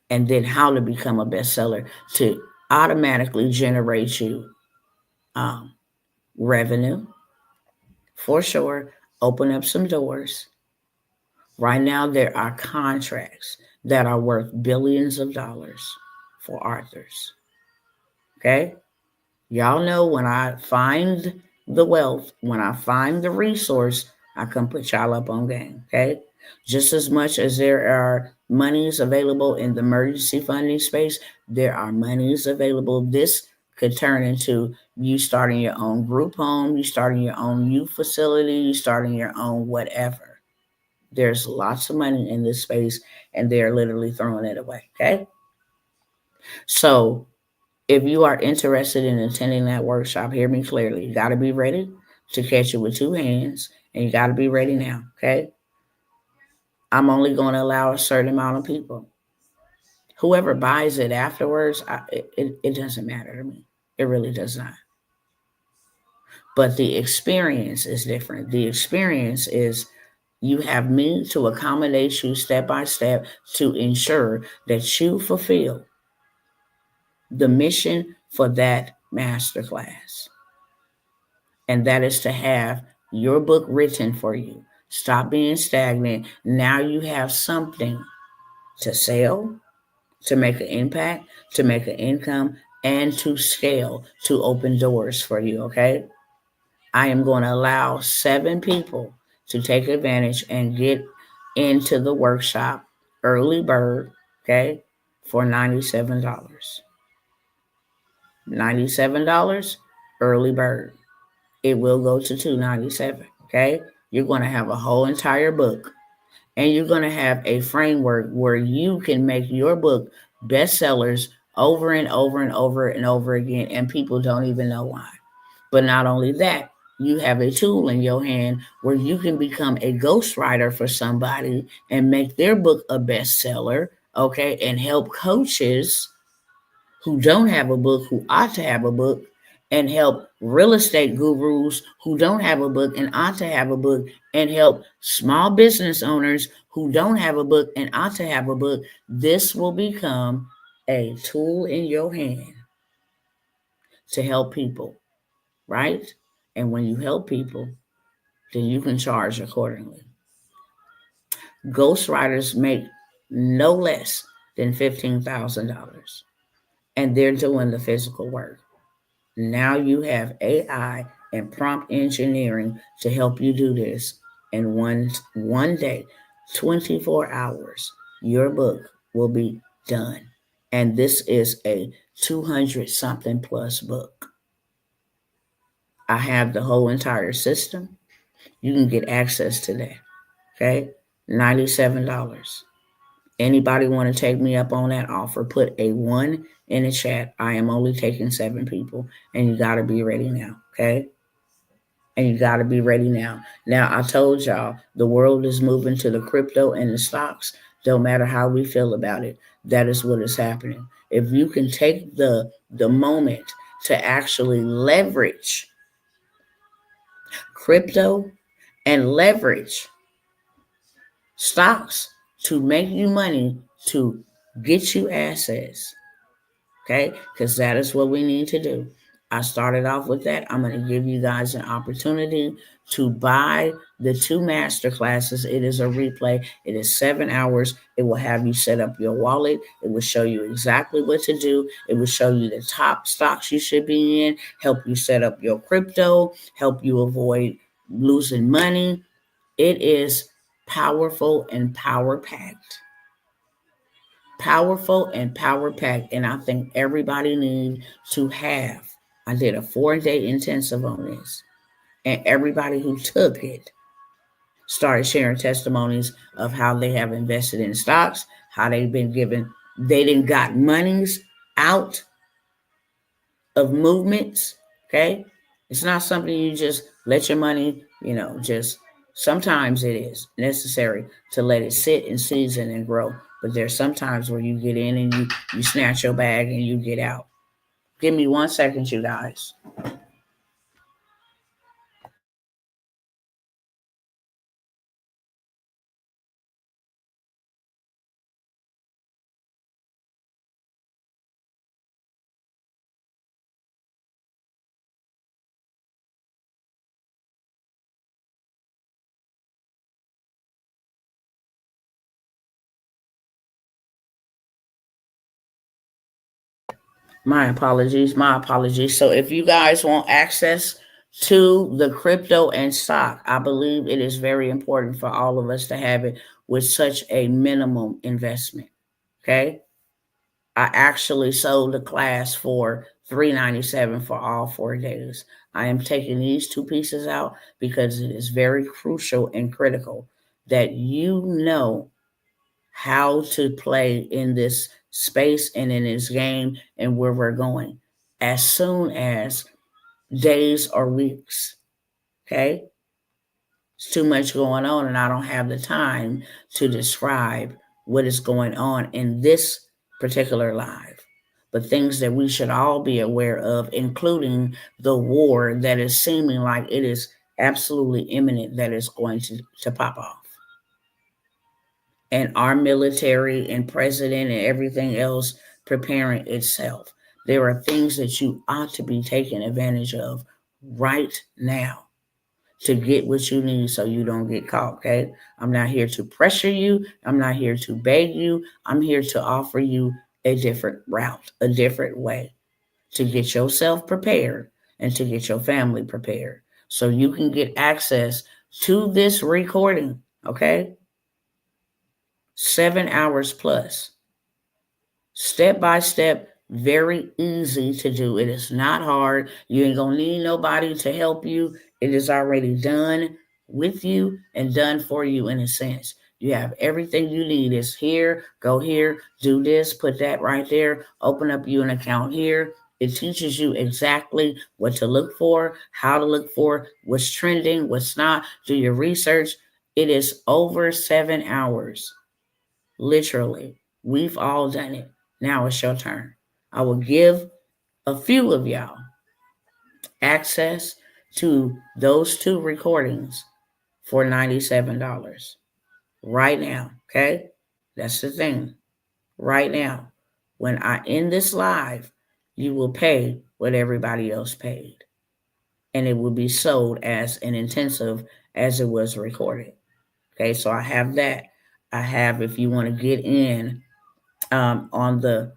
And then how to become a bestseller to automatically generate you revenue, for sure, open up some doors. Right now, there are contracts that are worth billions of dollars for authors. Okay? Y'all know when I find the wealth, when I find the resource, I come put y'all up on game. Okay? Just as much as there are monies available in the emergency funding space, there are monies available. This could turn into you starting your own group home, you starting your own youth facility, you starting your own whatever. There's lots of money in this space, and they're literally throwing it away. Okay? So if you are interested in attending that workshop, hear me clearly. You got to be ready to catch it with two hands, and you got to be ready now. Okay? I'm only going to allow a certain amount of people. Whoever buys it afterwards, it doesn't matter to me. It really does not. But the experience is different. The experience is you have me to accommodate you step by step to ensure that you fulfill the mission for that masterclass. And that is to have your book written for you. Stop being stagnant. Now you have something to sell, to make an impact, to make an income, and to scale, to open doors for you, okay? I am going to allow 7 people to take advantage and get into the workshop early bird, okay, for $97. $97 early bird. It will go to $297, okay? You're going to have a whole entire book, and you're going to have a framework where you can make your book bestsellers over and over and over and over again, and people don't even know why. But not only that, you have a tool in your hand where you can become a ghostwriter for somebody and make their book a bestseller, okay, and help coaches who don't have a book who ought to have a book, and help real estate gurus who don't have a book and ought to have a book, and help small business owners who don't have a book and ought to have a book. This will become a tool in your hand to help people, right? And when you help people, then you can charge accordingly. Ghostwriters make no less than $15,000, and they're doing the physical work. Now you have AI and prompt engineering to help you do this in one day, 24 hours. Your book will be done. And this is a 200 something plus book. I have the whole entire system. You can get access to that. Okay? $97. Anybody want to take me up on that offer? Put a 1 in the chat. I am only taking 7 people, and you got to be ready now. Okay? And you got to be ready now. Now, I told y'all the world is moving to the crypto and the stocks. Don't matter how we feel about it. That is what is happening. If you can take the moment to actually leverage crypto and leverage stocks to make you money, to get you assets, okay? Because that is what we need to do. I started off with that. I'm going to give you guys an opportunity to buy the 2 master classes. It is a replay. It is 7 hours. It will have you set up your wallet. It will show you exactly what to do. It will show you the top stocks you should be in, help you set up your crypto, help you avoid losing money. It is powerful and power packed. Powerful and power packed. And I think everybody needs to have. I did a 4-day intensive on this. And everybody who took it started sharing testimonies of how they have invested in stocks, how they've been given, they didn't got monies out of movements. Okay. It's not something you just let your money, just sometimes it is necessary to let it sit and season and grow. But there's sometimes where you get in and you snatch your bag and you get out. Give me 1 second, you guys. My apologies. My apologies. So if you guys want access to the crypto and stock, I believe it is very important for all of us to have it with such a minimum investment. Okay. I actually sold the class for $397 for all 4 days. I am taking these two pieces out because it is very crucial and critical that you know how to play in this space and in this game and where we're going as soon as days or weeks. Okay? It's too much going on, and I don't have the time to describe what is going on in this particular live. But things that we should all be aware of, including the war that is seeming like it is absolutely imminent that is going to pop off. And our military and president and everything else preparing itself. There are things that you ought to be taking advantage of right now to get what you need so you don't get caught, okay? I'm not here to pressure you. I'm not here to beg you. I'm here to offer you a different route, a different way to get yourself prepared and to get your family prepared so you can get access to this recording, okay? 7 hours plus. Step by step, very easy to do. It is not hard. You ain't gonna need nobody to help you. It is already done with you and done for you in a sense. You have everything you need. It's here, go here, do this, put that right there, open up you an account here. It teaches you exactly what to look for, how to look for, what's trending, what's not. Do your research. It is over 7 hours. Literally. We've all done it. Now it's your turn. I will give a few of y'all access to those two recordings for $97 right now. Okay? That's the thing. Right now. When I end this live, you will pay what everybody else paid. And it will be sold as an intensive as it was recorded. Okay, so I have that. I have, if you want to get in on the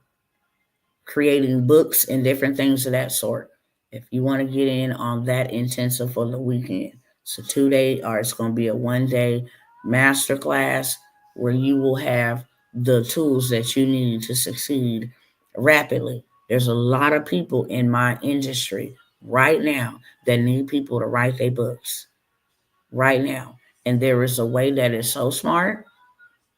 creating books and different things of that sort. If you want to get in on that intensive for the weekend, it's a 2 day or it's going to be a 1 day masterclass where you will have the tools that you need to succeed rapidly. There's a lot of people in my industry right now that need people to write their books right now. And there is a way that is so smart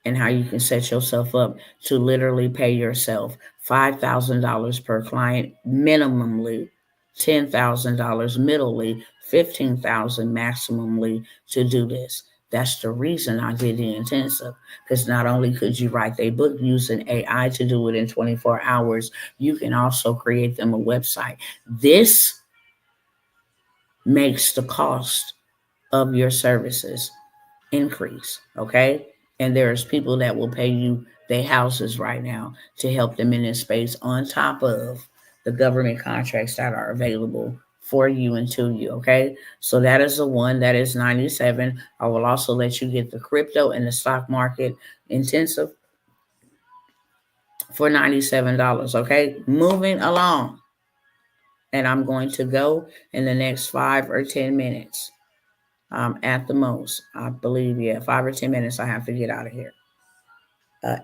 and how you can set yourself up to literally pay yourself $5,000 per client minimally, $10,000 middlely, $15,000 maximally to do this. That's the reason I did the intensive, because not only could you write a book using AI to do it in 24 hours, you can also create them a website. This makes the cost of your services increase, okay? And there's people that will pay you their houses right now to help them in this space on top of the government contracts that are available for you and to you, okay? So that is the one that is 97. I will also let you get the crypto and the stock market intensive for $97, okay? Moving along. And I'm going to go in the next 5 or 10 minutes. At the most, I believe, 5 or 10 minutes, I have to get out of here.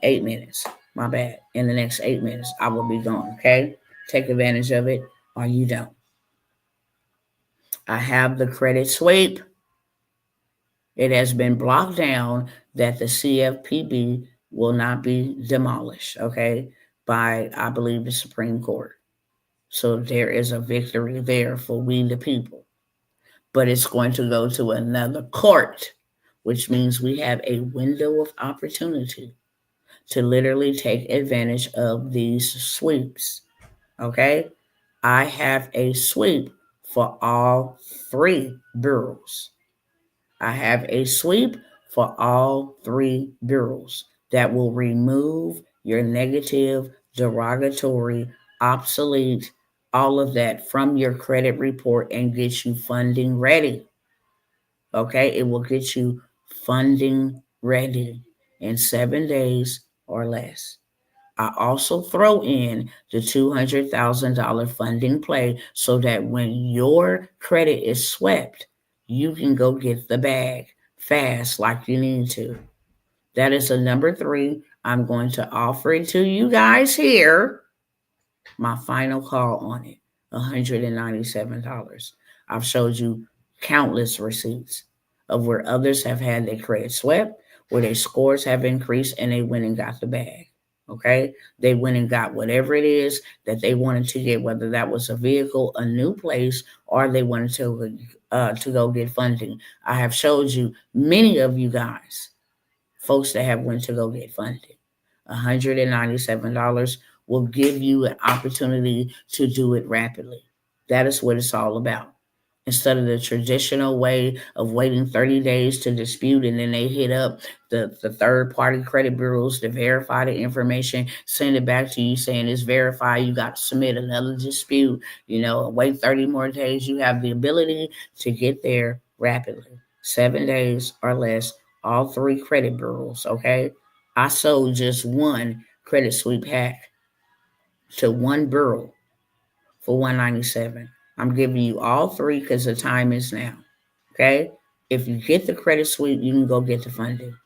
8 minutes, my bad. In the next 8 minutes, I will be gone, okay? Take advantage of it or you don't. I have the credit sweep. It has been blocked down that the CFPB will not be demolished, okay, by, I believe, the Supreme Court. So there is a victory there for we the people. But it's going to go to another court, which means we have a window of opportunity to literally take advantage of these sweeps. Okay? I have a sweep for all 3 bureaus. I have a sweep for all 3 bureaus that will remove your negative, derogatory, obsolete, all of that from your credit report and get you funding ready. Okay? It will get you funding ready in 7 days or less. I also throw in the $200,000 funding play so that when your credit is swept, you can go get the bag fast like you need to. That is a number three. I'm going to offer it to you guys here. My final call on it, $197. I've showed you countless receipts of where others have had their credit swept, where their scores have increased, and they went and got the bag. Okay? They went and got whatever it is that they wanted to get, whether that was a vehicle, a new place, or they wanted to go get funding. I have showed you many of you guys, folks that have went to go get funding. $197 will give you an opportunity to do it rapidly. That is what it's all about. Instead of the traditional way of waiting 30 days to dispute, and then they hit up the third party credit bureaus to verify the information, send it back to you saying it's verified, you got to submit another dispute, wait 30 more days. You have the ability to get there rapidly. 7 days or less, all three credit bureaus, okay? I sold just one credit sweep hack to one bureau for $197. I'm giving you all three because the time is now. Okay? If you get the credit sweep, you can go get the funding.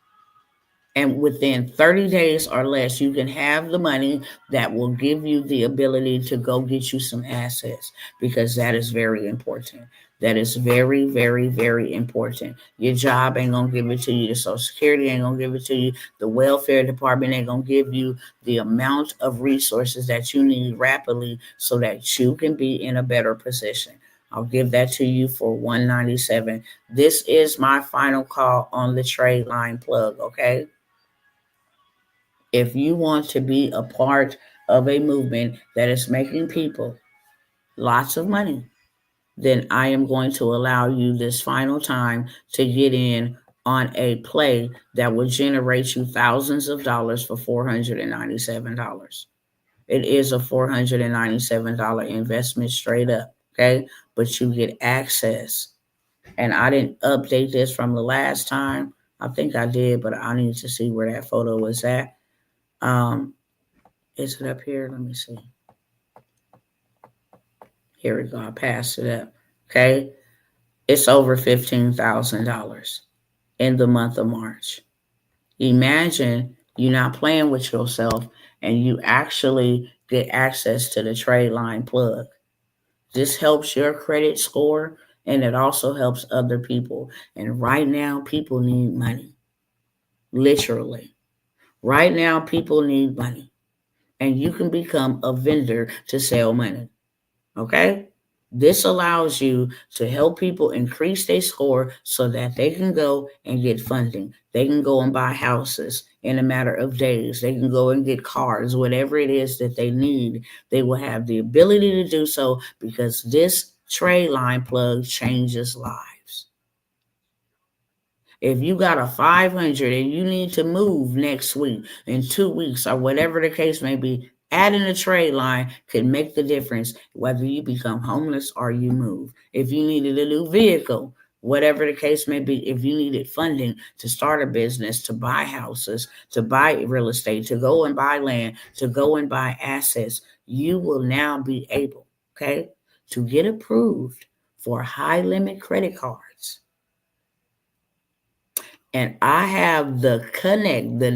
And within 30 days or less, you can have the money that will give you the ability to go get you some assets, because that is very important. That is very, very, very important. Your job ain't going to give it to you. The Social Security ain't going to give it to you. The welfare department ain't going to give you the amount of resources that you need rapidly so that you can be in a better position. I'll give that to you for $197. This is my final call on the trade line plug, okay? If you want to be a part of a movement that is making people lots of money, then I am going to allow you this final time to get in on a play that will generate you thousands of dollars for $497. It is a $497 investment straight up, okay? But you get access. And I didn't update this from the last time. I think I did, but I need to see where that photo was at. Is it up here? Let me see. Here we go. I passed it up. Okay. It's over $15,000 in the month of March. Imagine you not playing with yourself and you actually get access to the trade line plug. This helps your credit score and it also helps other people. And right now, people need money. Literally. Right now, people need money. And you can become a vendor to sell money. Okay? This allows you to help people increase their score so that they can go and get funding. They can go and buy houses in a matter of days. They can go and get cars, whatever it is that they need. They will have the ability to do so because this trade line plug changes lives. If you got a 500 and you need to move next week, in 2 weeks, or whatever the case may be, adding a trade line could make the difference whether you become homeless or you move. If you needed a new vehicle, whatever the case may be, if you needed funding to start a business, to buy houses, to buy real estate, to go and buy land, to go and buy assets, you will now be able, okay, to get approved for high limit credit cards. And I have the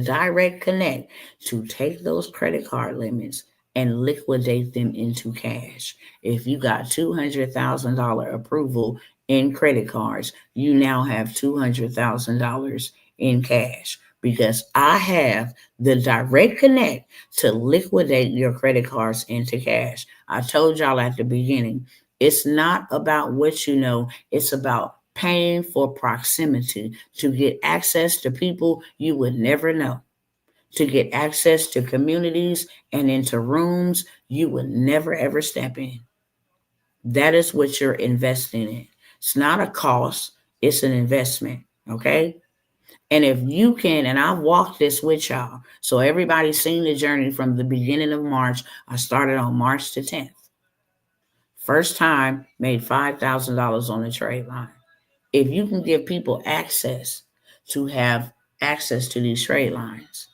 direct connect to take those credit card limits and liquidate them into cash. If you got $200,000 approval in credit cards, you now have $200,000 in cash because I have the direct connect to liquidate your credit cards into cash. I told y'all at the beginning, it's not about what you know, it's about paying for proximity to get access to people you would never know, to get access to communities and into rooms you would never ever step in. That is what you're investing in. It's not a cost, it's an investment, okay? And if you can, and I've walked this with y'all, so everybody's seen the journey from the beginning of March. I started on March the 10th. First time, made $5,000 on the trade line. If you can give people access to have access to these trade lines,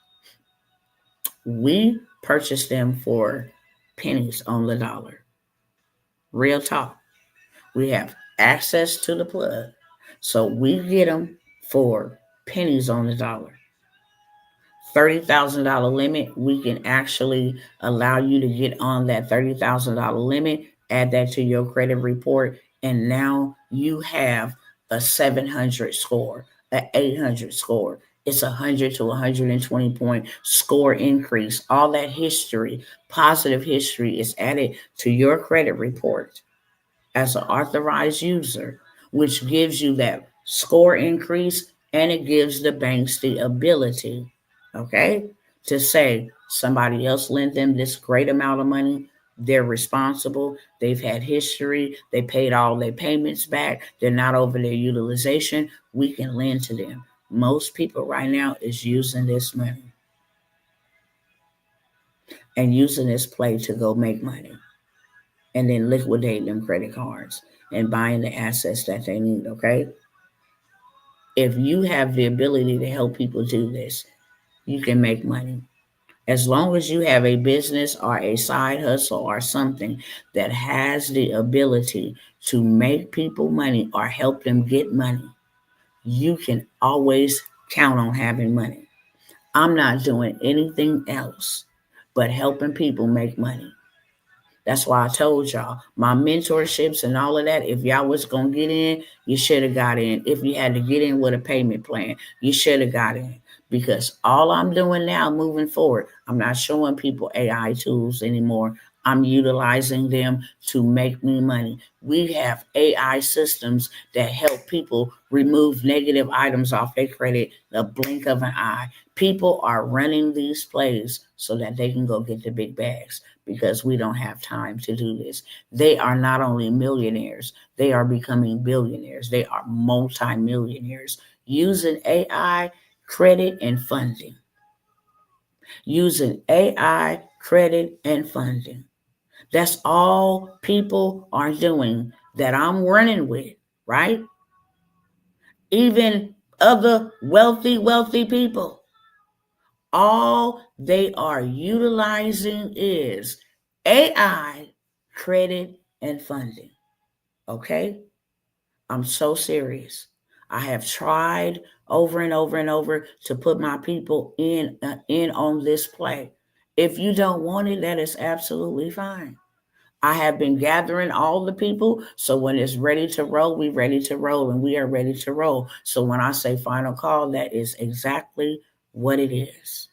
we purchase them for pennies on the dollar. Real talk. We have access to the plug. So we get them for pennies on the dollar. $30,000 limit, we can actually allow you to get on that $30,000 limit, add that to your credit report, and now you have a 700 score, an 800 score. It's 100 to 120 point score increase. All that history, positive history, is added to your credit report as an authorized user, which gives you that score increase, and it gives the banks the ability, okay, to say somebody else lent them this great amount of money. They're responsible. They've had history. They paid all their payments back. They're not over their utilization. We can lend to them. Most people right now is using this money and using this play to go make money, and then liquidating them credit cards and buying the assets that they need, okay? If you have the ability to help people do this, you can make money. As long as you have a business or a side hustle or something that has the ability to make people money or help them get money, you can always count on having money. I'm not doing anything else but helping people make money. That's why I told y'all my mentorships and all of that. If y'all was gonna get in, you should have got in. If you had to get in with a payment plan, you should have got in. Because all I'm doing now, moving forward, I'm not showing people AI tools anymore. I'm utilizing them to make me money. We have AI systems that help people remove negative items off their credit the blink of an eye. People are running these plays so that they can go get the big bags, because we don't have time to do this. They are not only millionaires, they are becoming billionaires. They are multimillionaires using AI, credit, and funding. Using AI, credit, and funding. That's all people are doing that I'm running with, right? Even other wealthy people. All they are utilizing is AI, credit, and funding. Okay? I'm so serious. I have tried over and over and over to put my people in on this play. If you don't want it, that is absolutely fine. I have been gathering all the people, so when it's ready to roll, we ready to roll, and we are ready to roll. So when I say final call, that is exactly what it is.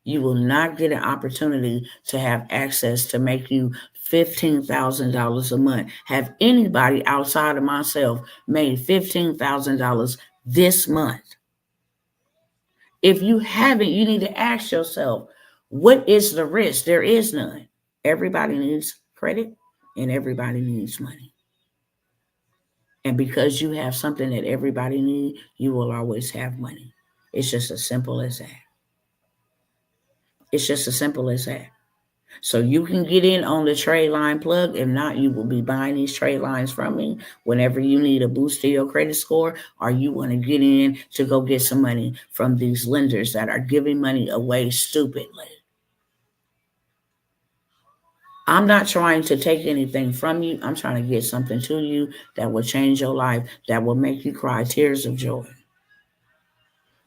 You will not get an opportunity to have access to make you $15,000 a month. Have anybody outside of myself made $15,000 this month? If you haven't, you need to ask yourself, what is the risk? There is none. Everybody needs credit and everybody needs money. And because you have something that everybody needs, you will always have money. It's just as simple as that. It's just as simple as that. So you can get in on the trade line plug. If not, you will be buying these trade lines from me whenever you need a boost to your credit score, or you want to get in to go get some money from these lenders that are giving money away stupidly. I'm not trying to take anything from you. I'm trying to get something to you that will change your life, that will make you cry tears of joy.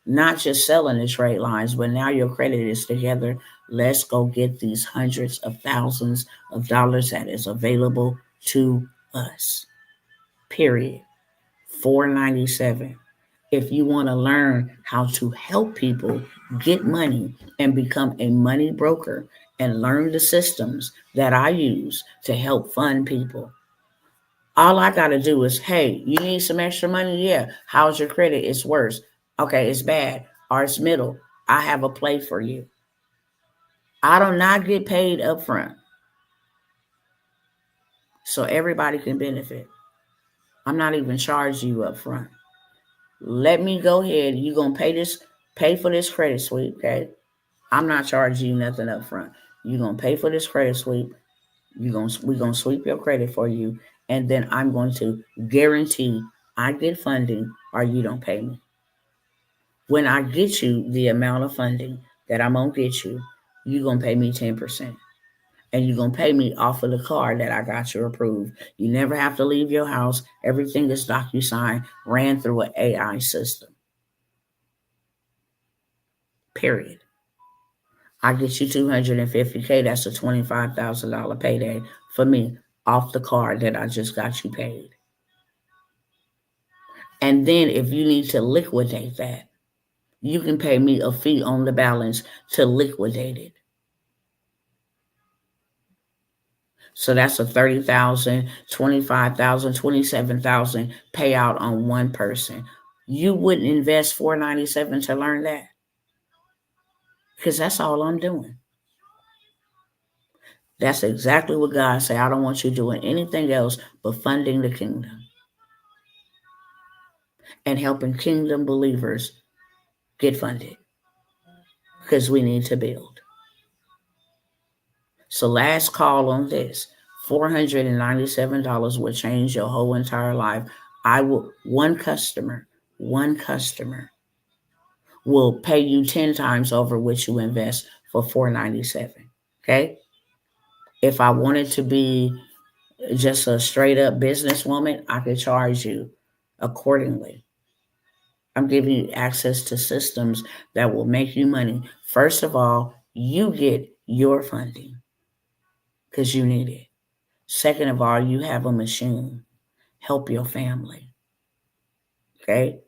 Not just selling the trade lines, but now your credit is together. Let's go get these hundreds of thousands of dollars that is available to us. Period. $4.97. If you want to learn how to help people get money and become a money broker and learn the systems that I use to help fund people, all I got to do is, hey, you need some extra money? Yeah. How's your credit? It's worse. Okay, it's bad. Or it's middle. I have a play for you. I do not get paid up front, so everybody can benefit. I'm not even charging you up front. Let me go ahead. You're going to pay for this credit sweep, okay? I'm not charging you nothing up front. You're going to pay for this credit sweep. We're going to sweep your credit for you. And then I'm going to guarantee I get funding or you don't pay me. When I get you the amount of funding that I'm going to get you, you're going to pay me 10%. And you're going to pay me off of the card that I got you approved. You never have to leave your house. Everything is DocuSign, ran through an AI system. Period. I get you $250K. That's a $25,000 payday for me off the card that I just got you paid. And then if you need to liquidate that, you can pay me a fee on the balance to liquidate it. So that's a $30,000, $25,000, $27,000 payout on one person. You wouldn't invest $497 to learn that, because that's all I'm doing. That's exactly what God said. I don't want you doing anything else but funding the kingdom and helping kingdom believers get funded, because we need to build. So last call on this. $497 will change your whole entire life. One customer will pay you 10 times over what you invest for $497. Okay? If I wanted to be just a straight up businesswoman, I could charge you accordingly. I'm giving you access to systems that will make you money. First of all, you get your funding because you need it. Second of all, you have a machine. Help your family. Okay?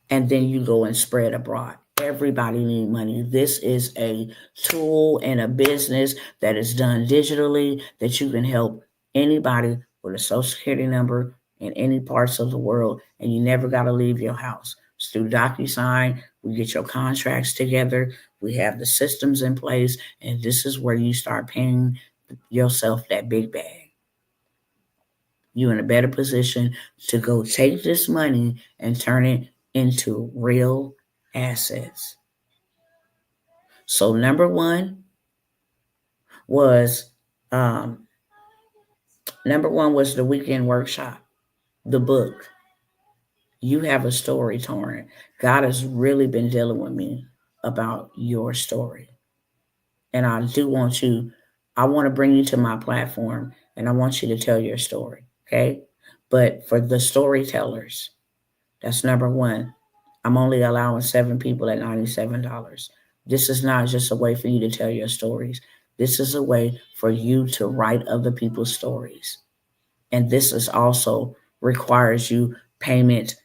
And then you go and spread abroad. Everybody needs money. This is a tool and a business that is done digitally that you can help anybody with a social security number in any parts of the world, and you never got to leave your house. It's through DocuSign. We get your contracts together. We have the systems in place, and this is where you start paying yourself that big bag. You're in a better position to go take this money and turn it into real assets. So number one was the weekend workshop, the book. You have a story, Torrent. God has really been dealing with me about your story. And I want to bring you to my platform, and I want you to tell your story. Okay? But for the storytellers, that's number one. I'm only allowing 7 people at $97. This is not just a way for you to tell your stories. This is a way for you to write other people's stories. And this is also requires you payment,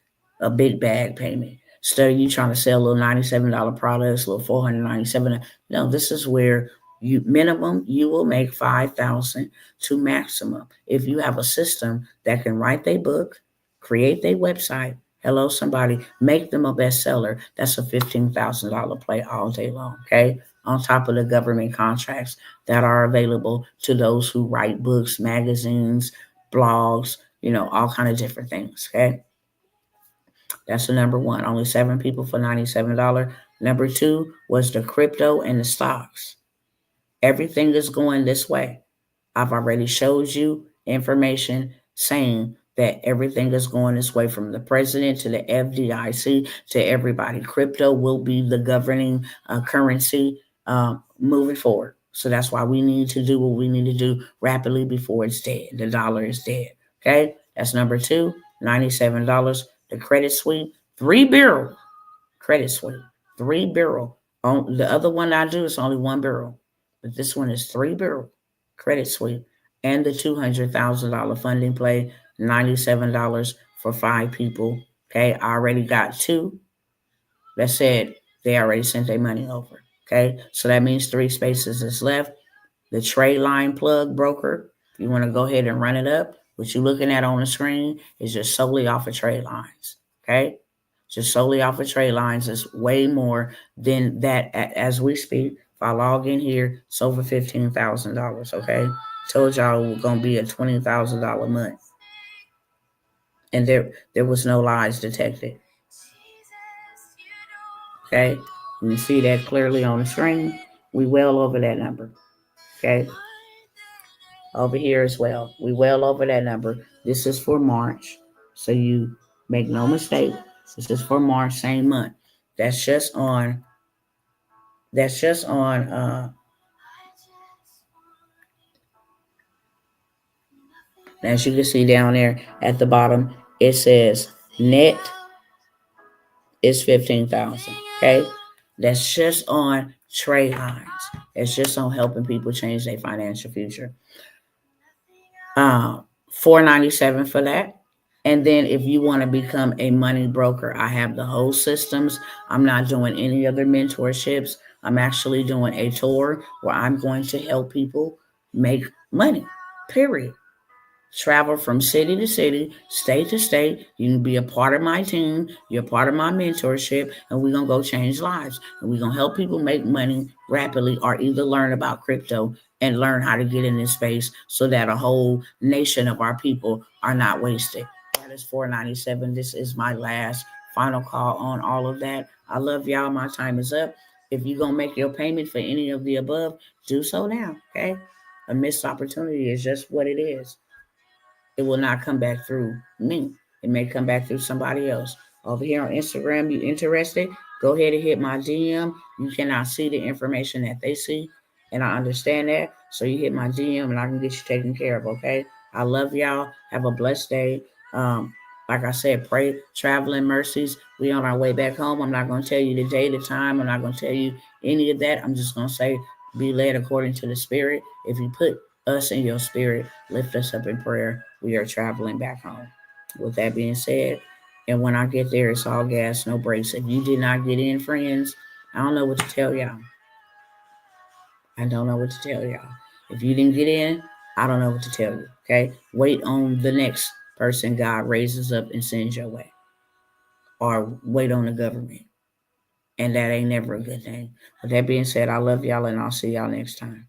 a big bag payment. Instead of you trying to sell little $97 products, little $497. No, this is where you will make $5,000 to maximum. If you have a system that can write their book, create their website, hello somebody, make them a bestseller, that's a $15,000 play all day long. Okay, on top of the government contracts that are available to those who write books, magazines, blogs, all kind of different things. Okay, that's the number one. Only 7 people for $97. Number 2 was the crypto and the stocks. Everything is going this way. I've already showed you information saying that everything is going this way, from the president to the FDIC to everybody. Crypto will be the governing currency moving forward. So that's why we need to do what we need to do rapidly before it's dead. The dollar is dead. Okay, that's number 2, $97. The credit suite, 3 barrel credit suite, 3 barrel. The other one I do is only 1 barrel, but this one is 3 barrel credit suite, and the $200,000 funding play, $97 for 5 people. Okay, I already got 2 that said they already sent their money over. Okay, so that means 3 spaces is left. The trade line plug broker, if you want to go ahead and run it up, what you're looking at on the screen is just solely off of trade lines. Okay, just solely off of trade lines is way more than that as we speak. If I log in here, it's over $15,000. Okay, told y'all it was gonna be a $20,000 month, and there was no lies detected. Okay, you can see that clearly on the screen. We well over that number. Okay, over here as well, we well over that number. This is for March, so you make no mistake. This is for March, same month. That's just on As you can see down there at the bottom, it says net is 15,000. Okay, that's just on trade lines. It's just on helping people change their financial future. 497 for that. And then if you want to become a money broker, I have the whole systems. I'm not doing any other mentorships. I'm actually doing a tour where I'm going to help people make money. Period. Travel from city to city, state to state. You can be a part of my team. You're a part of my mentorship, and we're going to go change lives. And we're going to help people make money rapidly or either learn about crypto and learn how to get in this space so that a whole nation of our people are not wasted. That is 497. This is my last final call on all of that. I love y'all. My time is up. If you're going to make your payment for any of the above, do so now, okay? A missed opportunity is just what it is. It will not come back through me. It may come back through somebody else. Over here on Instagram, you interested? Go ahead and hit my DM. You cannot see the information that they see, and I understand that. So you hit my DM, and I can get you taken care of. Okay? I love y'all. Have a blessed day. Like I said, pray traveling mercies. We on our way back home. I'm not going to tell you the day, the time. I'm not going to tell you any of that. I'm just going to say, be led according to the Spirit. If you put us in your spirit, lift us up in prayer. We are traveling back home. With that being said, and when I get there, it's all gas, no brakes. If you did not get in, friends, I don't know what to tell y'all. I don't know what to tell y'all. If you didn't get in, I don't know what to tell you. Okay? Wait on the next person God raises up and sends your way. Or wait on the government. And that ain't never a good thing. With that being said, I love y'all and I'll see y'all next time.